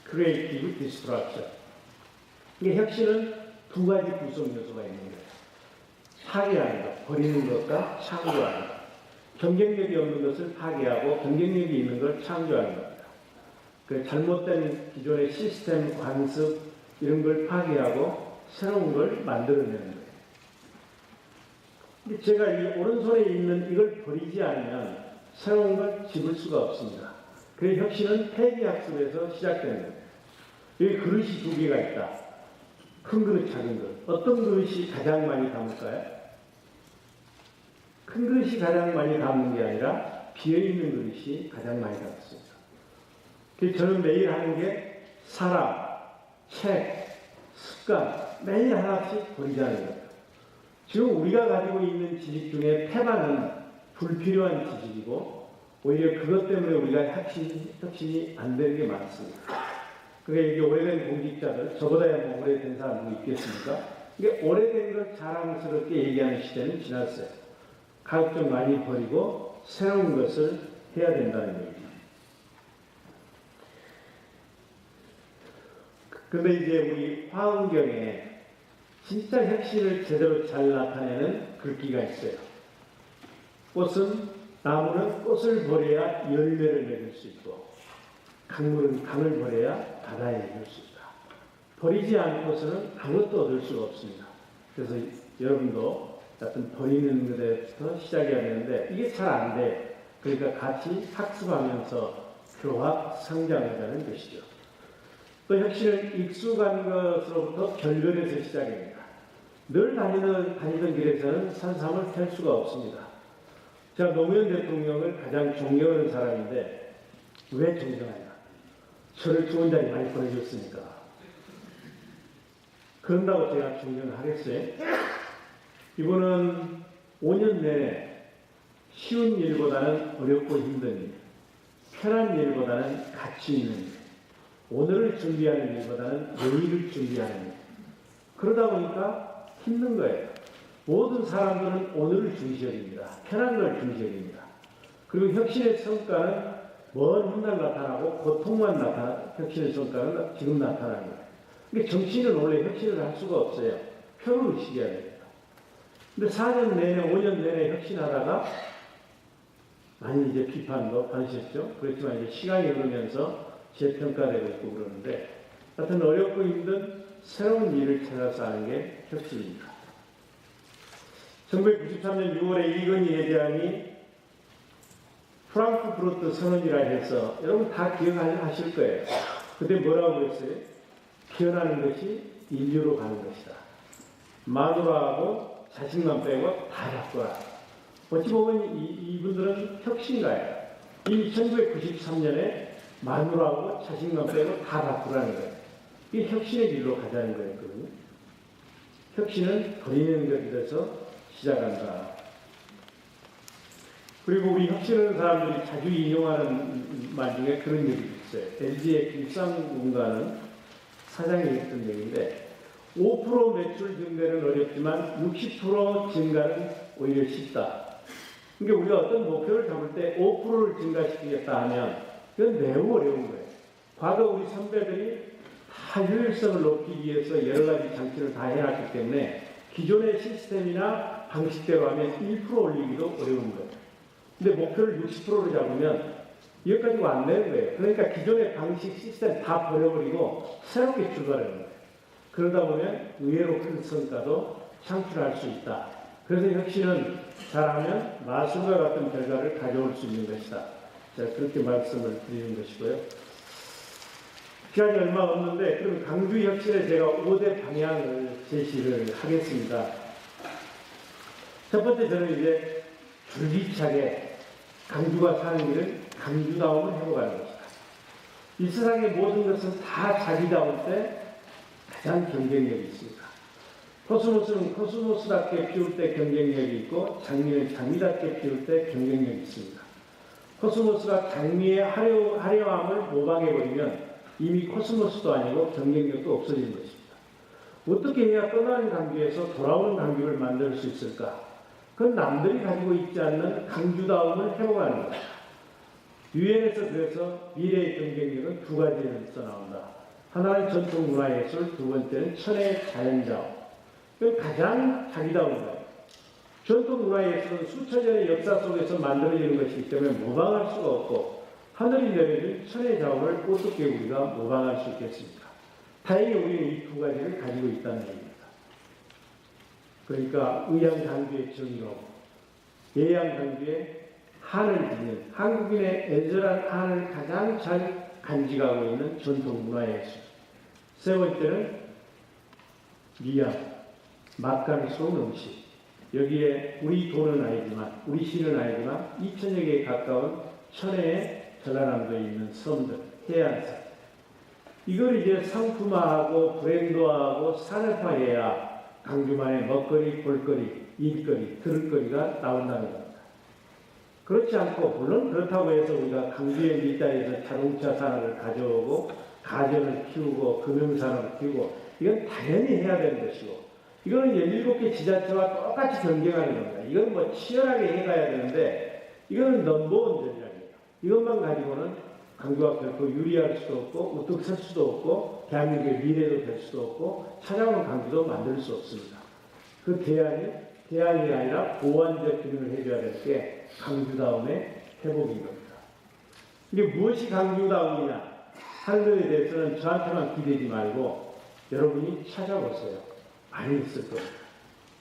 Creative Destruction. 이게 혁신은 두 가지 구성 요소가 있는 거예요. 파괴하는 것, 버리는 것과 창조하는 것. 경쟁력이 없는 것을 파괴하고 경쟁력이 있는 걸 창조하는 겁니다. 그 잘못된 기존의 시스템, 관습 이런 걸 파괴하고 새로운 걸 만들어내는 거예요. 제가 이 오른손에 있는 이걸 버리지 않으면 새로운 걸 집을 수가 없습니다. 그래서 혁신은 폐기학습에서 시작되는 거예요. 여기 그릇이 두 개가 있다. 큰 그릇, 작은 그릇. 어떤 그릇이 가장 많이 담을까요? 큰 그릇이 가장 많이 담는 게 아니라 비어있는 그릇이 가장 많이 담습니다. 그래서 저는 매일 하는 게 사람, 책, 습관 매일 하나씩 버리자는 거예요. 지금 우리가 가지고 있는 지식 중에 태반은 불필요한 지식이고 오히려 그것 때문에 우리가 혁신이 안 되는 게 많습니다. 그러니까 이게 오래된 공직자들, 저보다 뭐 오래된 사람 누구 있겠습니까? 이게 오래된 걸 자랑스럽게 얘기하는 시대는 지났어요. 가급적 많이 버리고 새로운 것을 해야 된다는 얘기죠. 근데 이제 우리 화엄경에 진짜 혁신을 제대로 잘 나타내는 글귀가 있어요. 나무는 꽃을 버려야 열매를 맺을 수 있고 강물은 강을 버려야 바다에 이를 수 있다. 버리지 않고서는 아무것도 얻을 수가 없습니다. 그래서 여러분도 어떤 버리는 것에부터 시작해야 되는데 이게 잘 안 돼. 그러니까 같이 학습하면서 교합 성장하자는 것이죠. 또 혁신은 익숙한 것으로부터 결별해서 시작입니다. 늘 다니던 길에서는 산삼을 펼 수가 없습니다. 제가 노무현 대통령을 가장 존경하는 사람인데 왜 존경하냐? 저를 좋은 자리 많이 보내줬으니까. 그런다고 제가 존경을 하겠어요? 이분은 5년 내내 쉬운 일보다는 어렵고 힘든 일, 편한 일보다는 가치 있는 일, 오늘을 준비하는 일보다는 내일을 준비하는 일. 그러다 보니까 힘든 거예요. 모든 사람들은 오늘을 중시합니다. 편한 걸 중시합니다. 그리고 혁신의 성과는 먼 훗날 나타나고 고통만 혁신의 성과는 지금 나타나는 거예요. 그러니까 정치인은 원래 혁신을 할 수가 없어요. 표를 의식해야 됩니다. 근데 4년 내내, 5년 내내 혁신하다가 많이 이제 비판도 받으셨죠. 그렇지만 이제 시간이 흐르면서 재평가되고 있고 그러는데, 하여튼 어렵고 힘든 새로운 일을 찾아서 하는 게 혁신입니다. 1993년 6월에 이건희 회장이 프랑크푸르트 선언이라 해서 여러분 다 기억하실 거예요. 그때 뭐라고 그랬어요? 피어나는 것이 인류로 가는 것이다. 마누라하고 자식만 빼고 다 바꿔라. 어찌 보면 이분들은 혁신가예요. 이미 1993년에 마누라하고 자식만 빼고 다 바꾸라는 거예요. 이게 혁신의 길로 가자는 거였거든요. 혁신은 버리는 것에서 시작한다. 그리고 우리 혁신하는 사람들이 자주 인용하는 말 중에 그런 얘기도 있어요. LG의 김상문과는 사장이 했던 얘기인데 5% 매출 증가는 어렵지만 60% 증가는 오히려 쉽다. 그러니까 우리가 어떤 목표를 잡을 때 5%를 증가시키겠다 하면 그건 매우 어려운 거예요. 과거 우리 선배들이 다 효율성을 높이기 위해서 여러 가지 장치를 다 해놨기 때문에 기존의 시스템이나 방식대로 하면 1% 올리기도 어려운 거예요. 근데 목표를 60%로 잡으면 이것 가지고 안 되는 거예요. 그러니까 기존의 방식 시스템 다 버려버리고 새롭게 출발하는 거예요. 그러다 보면 의외로 큰 성과도 창출할 수 있다. 그래서 혁신은 잘하면 마술과 같은 결과를 가져올 수 있는 것이다. 제가 그렇게 말씀을 드리는 것이고요. 시간이 얼마 없는데 그럼 강주 혁신에 제가 5대 방향을 제시를 하겠습니다. 첫 번째 저는 이제 줄기차게 강주가 사는 길은 강주다움을 해보가는 것이다. 이 세상의 모든 것은 다 자기다울 때 가장 경쟁력이 있습니다. 코스모스는 코스모스답게 피울 때 경쟁력이 있고 장미는 장미답게 피울 때 경쟁력이 있습니다. 코스모스가 장미의 화려함을 모방해버리면 이미 코스모스도 아니고 경쟁력도 없어지는 것입니다. 어떻게 해야 떠나는 강주에서 돌아오는 강주를 만들 수 있을까? 그건 남들이 가지고 있지 않는 강주다움을 회복하는 것입니다. 유엔에서 그래서 미래의 경쟁력은 두 가지를 써나온다. 하나는 전통 문화예술, 두 번째는 천혜의 자연자원. 이건 가장 자기다운 거예요. 전통 문화예술은 수천 년의 역사 속에서 만들어지는 것이기 때문에 모방할 수가 없고 하늘이 내려준 천혜의 자원을 어떻게 우리가 모방할 수 있겠습니까? 다행히 우리는 이 두 가지를 가지고 있다는 얘기입니다. 그러니까 의양 강주의 정의로 예양 강주의 한을 짓는 한국인의 애절한 한을 가장 잘 간직하고 있는 전통 문화예술. 세 번째는 미양, 맛감스러운 음식. 여기에 우리 도는 아니지만 우리 시는 아니지만 2,000여 개에 가까운 천혜의 전라남도에 있는 섬들, 해안섬. 이걸 이제 상품화하고 브랜드화하고 산업화해야 강주만의 먹거리, 볼거리, 일거리, 들을거리가 나온다는 겁니다. 그렇지 않고 물론 그렇다고 해서 우리가 강주의 밑단에서 자동차 산업을 가져오고 가전을 키우고 금융산업을 키우고 이건 당연히 해야 되는 것이고 이거는 17개 지자체와 똑같이 경쟁하는 겁니다. 이건 뭐 치열하게 해가야 되는데 이거는 넘버원 전략이에요. 이것만 가지고는 강주가 결코 유리할 수도 없고 우뚝 설 수도 없고 대한민국의 미래도 될 수도 없고 찾아오는 강주도 만들 수 없습니다. 그 대안이 아니라 보완적 기능을 해줘야 될 게 강주다움의 회복인 겁니다. 이게 무엇이 강주다움이냐 하는 것에 대해서는 저한테만 기대지 말고 여러분이 찾아보세요. 많이 있을 겁니다.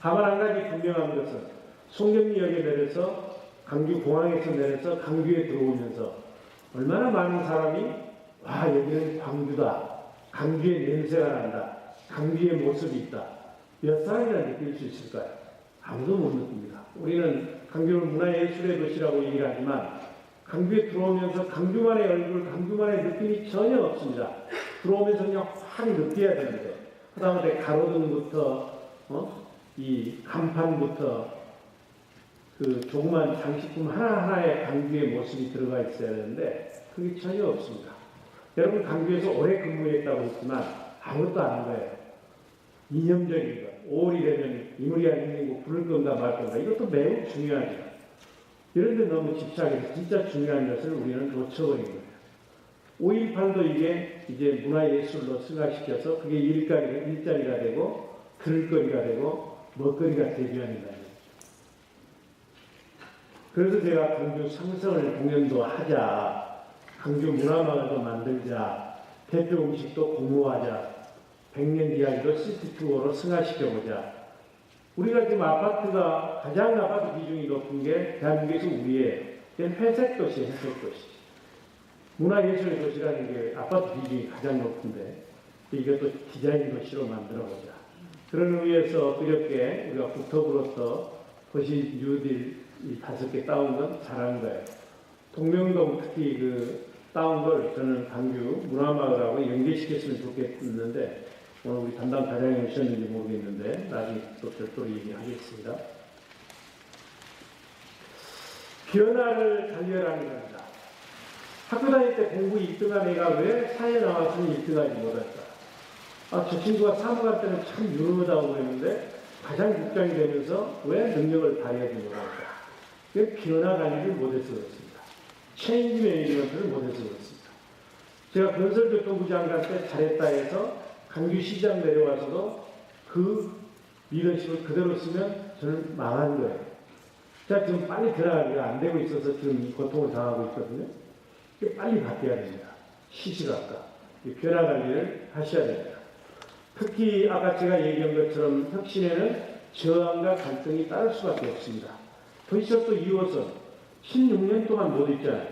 다만 한 가지 분명한 것은 송정리역에 내려서 강주공항에서 내려서 강주에 들어오면서 얼마나 많은 사람이 와 여기는 광주다. 강주의 냄새가 난다. 강주의 모습이 있다. 몇 사람이나 느낄 수 있을까요? 아무도 못 느낍니다. 우리는 강주는 문화예술의 도시라고 얘기를 하지만 강주에 들어오면서 강주만의 얼굴, 강주만의 느낌이 전혀 없습니다. 들어오면서 그냥 확 느껴야 되는 거예요. 하다못해 가로등부터 이 간판부터 그 조그만 장식품 하나하나에 강주의 모습이 들어가 있어야 되는데 그게 전혀 없습니다. 여러분 강주에서 오래 근무했다고 했지만 아무것도 안 한 거예요. 이념적인 것. 5월이 되면 이물이 아니고 부를 건가 말 건가 이것도 매우 중요하죠. 이런 데 너무 집착해서 진짜 중요한 것을 우리는 놓쳐버린 거예요. 5.18도 이게 이제 문화예술로 승화시켜서 그게 일자리가 되고 들거리가 되고 먹거리가 되주하는 거예요. 그래서 제가 광주 상성을 공연도 하자, 광주 문화마을도 만들자, 대표 음식도 공모하자, 100년 이야기도 시티투어로 승화시켜보자. 우리가 지금 아파트가 가장 아파트 비중이 높은 게 대한민국에서 우리의 회색도시, 회색도시. 문화예술의 도시라는 게 아파트 비중이 가장 높은데 이것도 디자인 도시로 만들어보자. 그런 의미에서 엊그저께 우리가 국토부로서 도시 뉴딜 이 5개 따온 건 잘한 거예요. 동명동 특히 그 따온 걸 저는 광주 문화마을하고 연계시켰으면 좋겠는데 오늘 우리 담당 과장이 오셨는지 모르겠는데 나중에 또 별도로 얘기하겠습니다. 변화를 달려라는 겁니다. 학교 다닐 때 공부 1등한 애가 왜 사회에 나와서는 1등하지 못할까? 저 친구가 사무관 때는 참 유능하다고 그랬는데 과장 국장이 되면서 왜 능력을 발휘하지 못할까? 그 변화 관리를 못해서 그렇습니다. 체인지 매니지먼트를 못해서 그렇습니다. 제가 건설교통부 장관 때 잘했다 해서 광주시장 내려와서도 그 리더십을 그대로 쓰면 저는 망한 거예요. 제가 지금 빨리 들어가기가 안 되고 있어서 지금 이 고통을 당하고 있거든요. 빨리 바뀌어야 됩니다. 시시각각. 변화 관리를 하셔야 됩니다. 특히 아까 제가 얘기한 것처럼 혁신에는 저항과 갈등이 따를 수밖에 없습니다. 도시적도 2호선 16년 동안 못 있잖아요.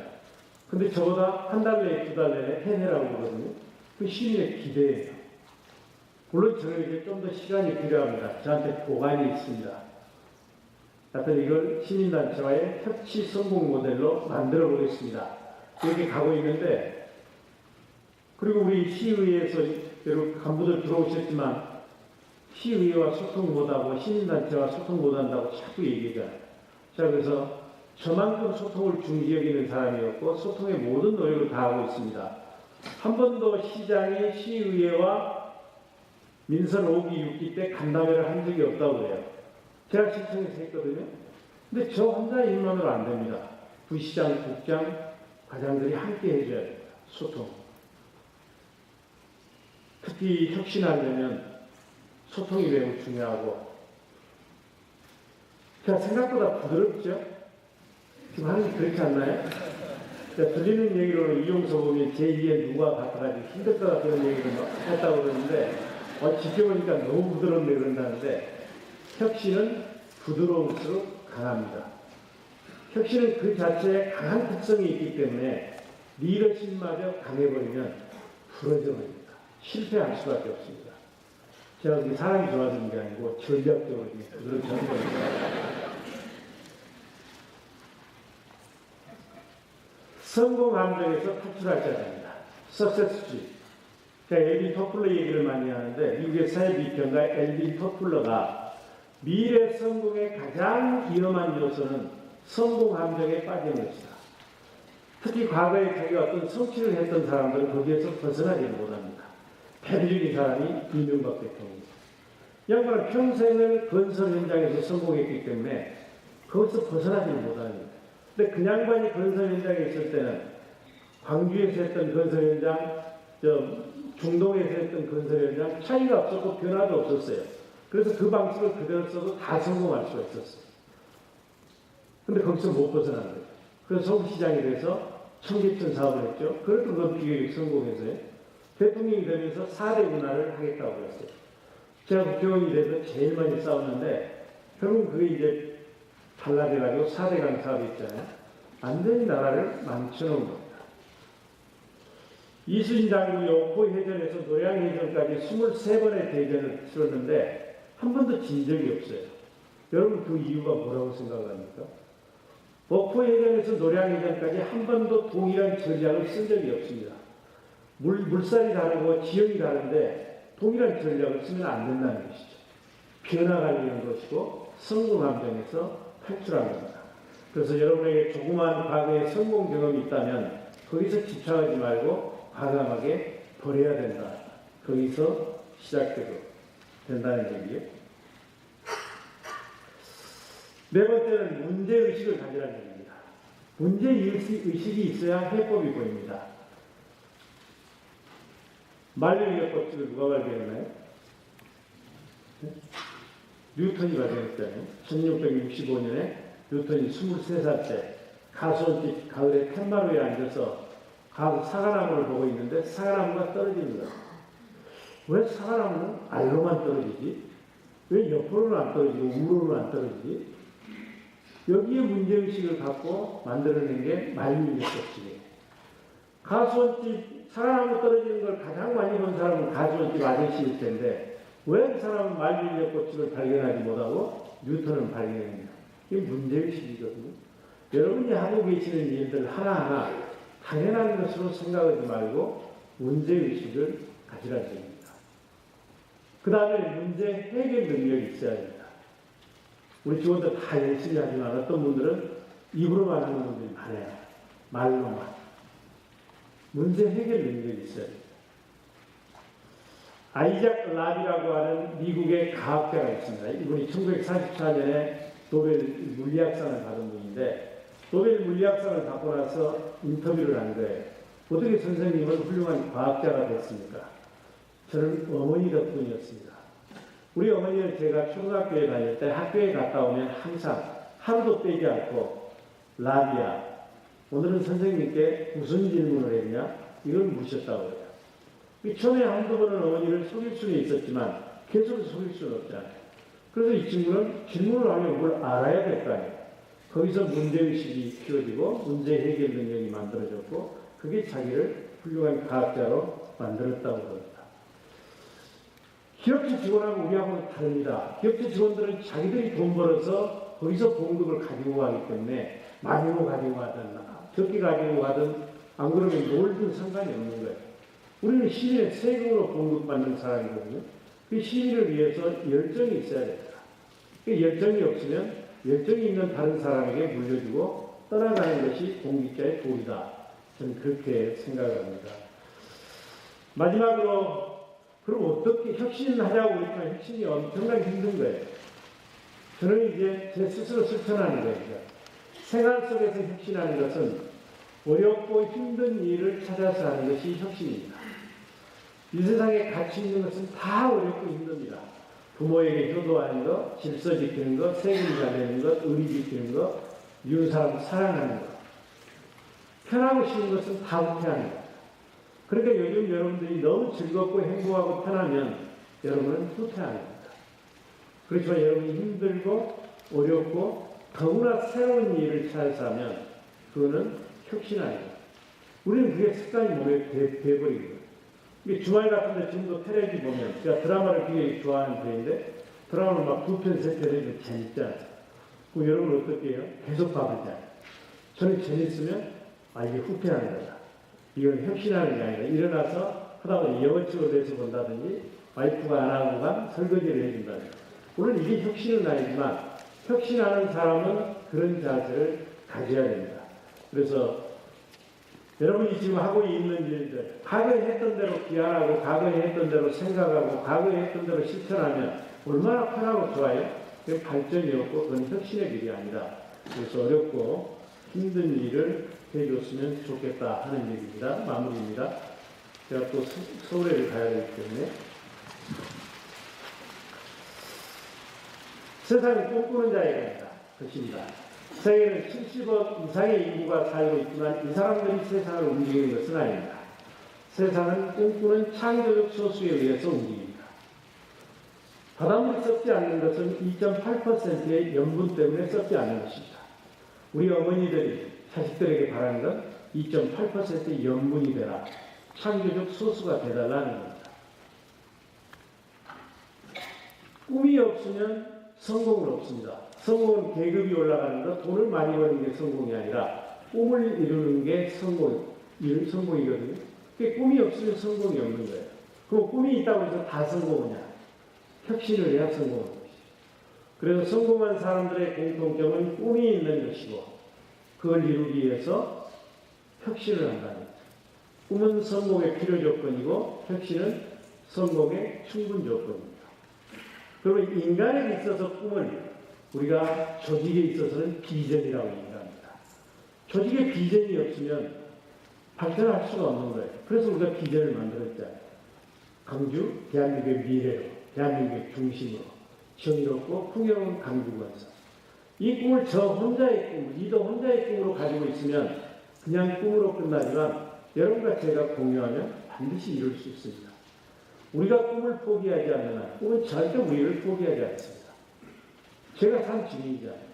근데 저보다 한 달 내에 2달 내에 해내라고 그러거든요. 그 시민의 기대예요. 물론 저에게 좀 더 시간이 필요합니다. 저한테 보관이 있습니다. 하여튼 이걸 시민단체와의 협치 성공 모델로 만들어 보겠습니다. 이렇게 가고 있는데, 그리고 우리 시의회에서 여러 간부들 들어오셨지만 시의회와 소통 못하고 시민단체와 소통 못한다고 자꾸 얘기하잖아요. 자, 그래서 저만큼 소통을 중시 여기는 사람이었고 소통의 모든 노력을 다하고 있습니다. 한 번도 시장이 시의회와 민선 5기, 6기 때 간담회를 한 적이 없다고 그래요. 제가 신청해서 했거든요. 근데 저 혼자 일만으로 안 됩니다. 부시장, 국장, 과장들이 함께 해줘야 됩니다. 소통. 특히 혁신하려면 소통이 매우 중요하고, 제가 생각보다 부드럽죠? 지금 하는 게 그렇지 않나요? 들리는 얘기로는 이용서 보면 제2의 누가 같아가지고 힘들 것 같다는 얘기를 했다고 그러는데, 지켜보니까 너무 부드럽네 그런다는데, 혁신은 부드러울수록 강합니다. 혁신은 그 자체에 강한 특성이 있기 때문에 리더십마저 강해버리면 부러져 버립니다. 실패할 수밖에 없습니다. 제가 사람이 좋아지는 게 아니고 전략적으로 그렇게 하는 겁니다. 성공 함정에서 탈출하셔야 됩니다. 석세스주의. 제가 엘빈 토플러 얘기를 많이 하는데 미국의 사회비평가 엘빈 토플러가 미래 성공의 가장 위험한 요소는 성공 함정에 빠진 것이다. 특히 과거에 자기가 어떤 성취를 했던 사람들은 거기에서 벗어나지를 못합니다. 대표적인 사람이 이명박 대통령입니다. 양반은 평생을 건설 현장에서 성공했기 때문에 거기서 벗어나지를 못합니다. 근데 그 양반이 건설 현장에 있을 때는 광주에서 했던 건설 현장, 중동에서 했던 건설 현장 차이가 없었고 변화도 없었어요. 그래서 그 방식을 그대로 써도 다 성공할 수가 있었어요. 근데 거기서 못 벗어난 거예요. 그래서 서울시장이 돼서 청계천 사업을 했죠. 그래도 그건 비교적 성공해서요. 대통령이 되면서 4대 운하를 하겠다고 그랬어요. 제가 국회의원이 돼서 제일 많이 싸웠는데 결국 그게 이제 달라져가지고 4대 강 사업이 있잖아요. 완전히 나라를 망쳐놓은 겁니다. 이순신 장군이 옥포해전에서 노량해전까지 23번의 대전을 치렀는데 한 번도 진 적이 없어요. 여러분 그 이유가 뭐라고 생각합니까? 옥포해전에서 노량해전까지 한 번도 동일한 전략을 쓴 적이 없습니다. 물살이 다르고 지형이 다른데 동일한 전략을 쓰면 안 된다는 것이죠. 변화가려는 것이고 성공함정에서 탈출한 겁니다. 그래서 여러분에게 조그마한 과거의 성공 경험이 있다면 거기서 집착하지 말고 과감하게 버려야 된다. 거기서 시작되고 된다는 얘기예요. 네 번째는 문제의식을 가지라는 얘기입니다. 문제의식이 있어야 해법이 보입니다. 만유인력 법칙을 누가 발견했나요? 네? 뉴턴이 발견했잖아요. 1665년에 뉴턴이 23살 때 가수원집 가을에 툇마루에 앉아서 사과나무를 보고 있는데 사과나무가 떨어지는 거예요. 왜 사과나무는 알로만 떨어지지? 왜 옆으로는 안 떨어지고 우로는 안 떨어지지? 여기에 문제의식을 갖고 만들어낸 게 만유인력 법칙이에요. 가수원집 사과나무 떨어지는 걸 가장 많이 본 사람은 가수원집 아저씨일 텐데 왜 그 사람은 만유인력 법칙을 발견하지 못하고 뉴턴은 발견합니다. 이게 문제의식이거든요. 여러분이 하고 계시는 일들 하나하나 당연한 것으로 생각하지 말고 문제의식을 가지라는 얘기입니다. 그 다음에 문제 해결 능력이 있어야 됩니다. 우리 직원들 다 열심히 하지만 어떤 분들은 입으로만 하는 분들이 많아요. 말로만. 문제 해결 능력이 있어야 됩니다. 아이작 라비라고 하는 미국의 과학자가 있습니다. 이분이 1944년에 노벨 물리학상을 받은 분인데 노벨 물리학상을 받고 나서 인터뷰를 한 거예요. 어떻게 선생님은 훌륭한 과학자가 됐습니까? 저는 어머니 덕분이었습니다. 우리 어머니는 제가 초등학교에 다닐 때 학교에 갔다 오면 항상 하루도 빼지 않고 라비야, 오늘은 선생님께 무슨 질문을 했냐? 이걸 묻혔다고 해요. 처음에 한두 번은 어머니를 속일 수는 있었지만 계속 속일 수는 없잖아요. 그래서 이 친구는 질문을 하면 뭘 알아야 될 거 아니에요. 거기서 문제의식이 키워지고 문제 해결 능력이 만들어졌고 그게 자기를 훌륭한 과학자로 만들었다고 합니다. 기업체 직원하고 우리하고는 다릅니다. 기업체 직원들은 자기들이 돈 벌어서 거기서 봉급을 가지고 가기 때문에 많이로 가지고 가든 적게 가지고 가든 안 그러면 놀든 상관이 없는 거예요. 우리는 시민의 세금으로 봉급받는 사람이거든요. 그 시민을 위해서 열정이 있어야 됩니다. 그 열정이 없으면 열정이 있는 다른 사람에게 물려주고 떠나가는 것이 공직자의 도리다. 저는 그렇게 생각합니다. 마지막으로 그럼 어떻게 혁신하자고 그랬지만 혁신이 엄청나게 힘든 거예요. 저는 이제 제 스스로 실천하는 거예요. 생활 속에서 혁신하는 것은 어렵고 힘든 일을 찾아서 하는 것이 혁신입니다. 이 세상에 가치 있는 것은 다 어렵고 힘듭니다. 부모에게 효도하는 것, 질서 지키는 것, 세금 잘 내는 것, 의리 지키는 것, 미운 사람 사랑하는 것. 편하고 쉬운 것은 다 후퇴하는 것. 그러니까 요즘 여러분들이 너무 즐겁고 행복하고 편하면 여러분은 후퇴하는 겁니다. 그렇지만 여러분이 힘들고 어렵고 더구나 새로운 일을 찾아서 하면 그거는 혁신하는 거예요. 우리는 그게 습관이 몸에 배버리거든요. 주말 같은데 지금도 텔레비 보면 제가 드라마를 굉장히 좋아하는 편인데 드라마를 막 2편, 3편 해도 재밌잖아요. 그럼 여러분 어떻게 해요? 계속 봐보잖아요. 저는 재밌으면 이게 후퇴하는 거다. 이건 혁신하는 게 아니라 일어나서 하다보니 영어책을 내서 본다든지 와이프가 안 하고 간 설거지를 해준다든지 물론 이게 혁신은 아니지만 혁신하는 사람은 그런 자세를 가져야 됩니다. 그래서 여러분이 지금 하고 있는 일들, 과거에 했던 대로 기한하고, 과거에 했던 대로 생각하고, 과거에 했던 대로 실천하면 얼마나 편하고 좋아요? 그게 발전이 없고, 그건 혁신의 길이 아니다. 그래서 어렵고 힘든 일을 해줬으면 좋겠다 하는 얘기입니다. 마무리입니다. 제가 또 서울에 가야 되기 때문에. 세상에 꿈꾸는 자에게 것입니다. 세계는 70억 이상의 인구가 살고 있지만 이 사람들이 세상을 움직이는 것은 아닙니다. 세상은 꿈꾸는 창조적 소수에 의해서 움직입니다. 바닷물이 썩지 않는 것은 2.8%의 염분 때문에 썩지 않는 것입니다. 우리 어머니들이 자식들에게 바라는 건 2.8%의 염분이 되라. 창조적 소수가 되달라는 겁니다. 꿈이 없으면 성공은 없습니다. 성공은 계급이 올라가는 것, 돈을 많이 버는 게 성공이 아니라 꿈을 이루는 게 성공이거든요. 꿈이 없으면 성공이 없는 거예요. 그럼 꿈이 있다고 해서 다 성공이냐? 혁신을 해야 성공하는 것이죠. 그래서 성공한 사람들의 공통점은 꿈이 있는 것이고 그걸 이루기 위해서 혁신을 한다는 거죠. 꿈은 성공의 필요 조건이고 혁신은 성공의 충분 조건입니다. 그러면 인간에게 있어서 꿈을 우리가 조직에 있어서는 비전이라고 얘기합니다. 조직에 비전이 없으면 발전할 수가 없는 거예요. 그래서 우리가 비전을 만들었잖아요. 광주, 대한민국의 미래로, 대한민국의 중심으로 정의롭고 풍요로운 강주 건설. 이 꿈을 저 혼자의 꿈, 리더 혼자의 꿈으로 가지고 있으면 그냥 꿈으로 끝나지만 여러분과 제가 공유하면 반드시 이룰 수 있습니다. 우리가 꿈을 포기하지 않는 한 꿈은 절대 우리를 포기하지 않습니다. 제가 산 증인이잖아요.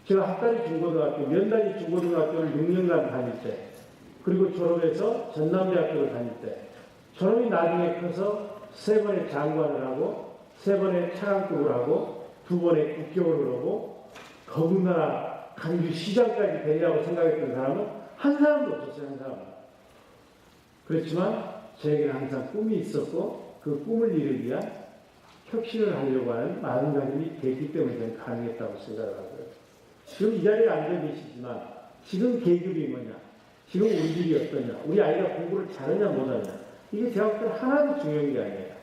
제가 학다리 중고등학교, 면단위 중고등학교를 6년간 다닐 때, 그리고 졸업해서 전남대학교를 다닐 때, 저놈이 나중에 커서 3번의 장관을 하고, 3번의 차관급을 하고, 2번의 국교를 하고, 더군다나 강주시장까지 되리라고 생각했던 사람은 한 사람도 없었어요, 한 사람은. 그렇지만 저에게는 항상 꿈이 있었고, 그 꿈을 이루기 위한 혁신을 하려고 하는 마음가짐이 됐기 때문에 저는 가능했다고 생각을 하고요. 지금 이 자리에 앉아 계시지만 지금 계급이 뭐냐, 지금 우리 집이 어떠냐, 우리 아이가 공부를 잘하냐 못하냐, 이게 제가 볼 때는 하나도 중요한 게 아니에요.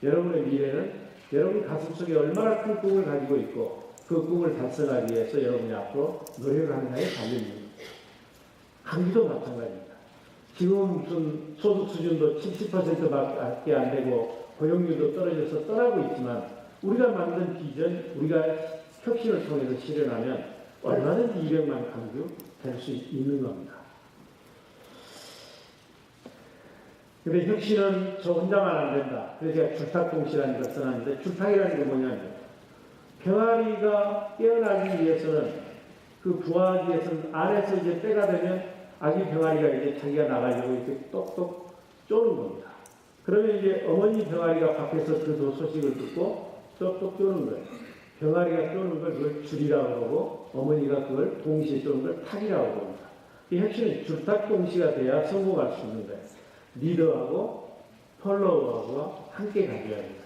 여러분의 미래는 여러분 가슴속에 얼마나 큰 꿈을 가지고 있고 그 꿈을 달성하기 위해서 여러분이 앞으로 노력하느냐에 달려있는 강주도 마찬가지입니다. 지금 무슨 소득 수준도 70%밖에 안 되고 고용률도 떨어져서 떠나고 있지만 우리가 만든 비전, 우리가 혁신을 통해서 실현하면 얼마든지 200만 강주 될 수 있는 겁니다. 근데 혁신은 저 혼자만 안 된다. 그래서 제가 줄탁동시라는 걸 써놨는데, 줄탁이라는 게 뭐냐면 병아리가 깨어나기 위해서는 그 부화하기 위해서는 안에서 이제 때가 되면 아기 병아리가 이제 자기가 나가려고 이렇게 똑똑 쪼는 겁니다. 그러면 이제 어머니 병아리가 밖에서 그 소식을 듣고 똑똑 쪼는 거예요. 병아리가 쪼는 걸 그걸 줄이라고 그러고 어머니가 그걸 동시에 쪼는 걸 탁이라고 합니다. 이 혁신은 줄탁동시가 돼야 성공할 수 있는 거예요. 리더하고 폴로워하고 함께 가져야 합니다.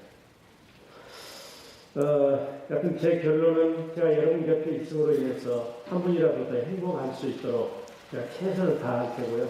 여튼 제 결론은 제가 여러분 곁에 있음으로 인해서 한 분이라도 더 행복할 수 있도록 제가 최선을 다할 테고요.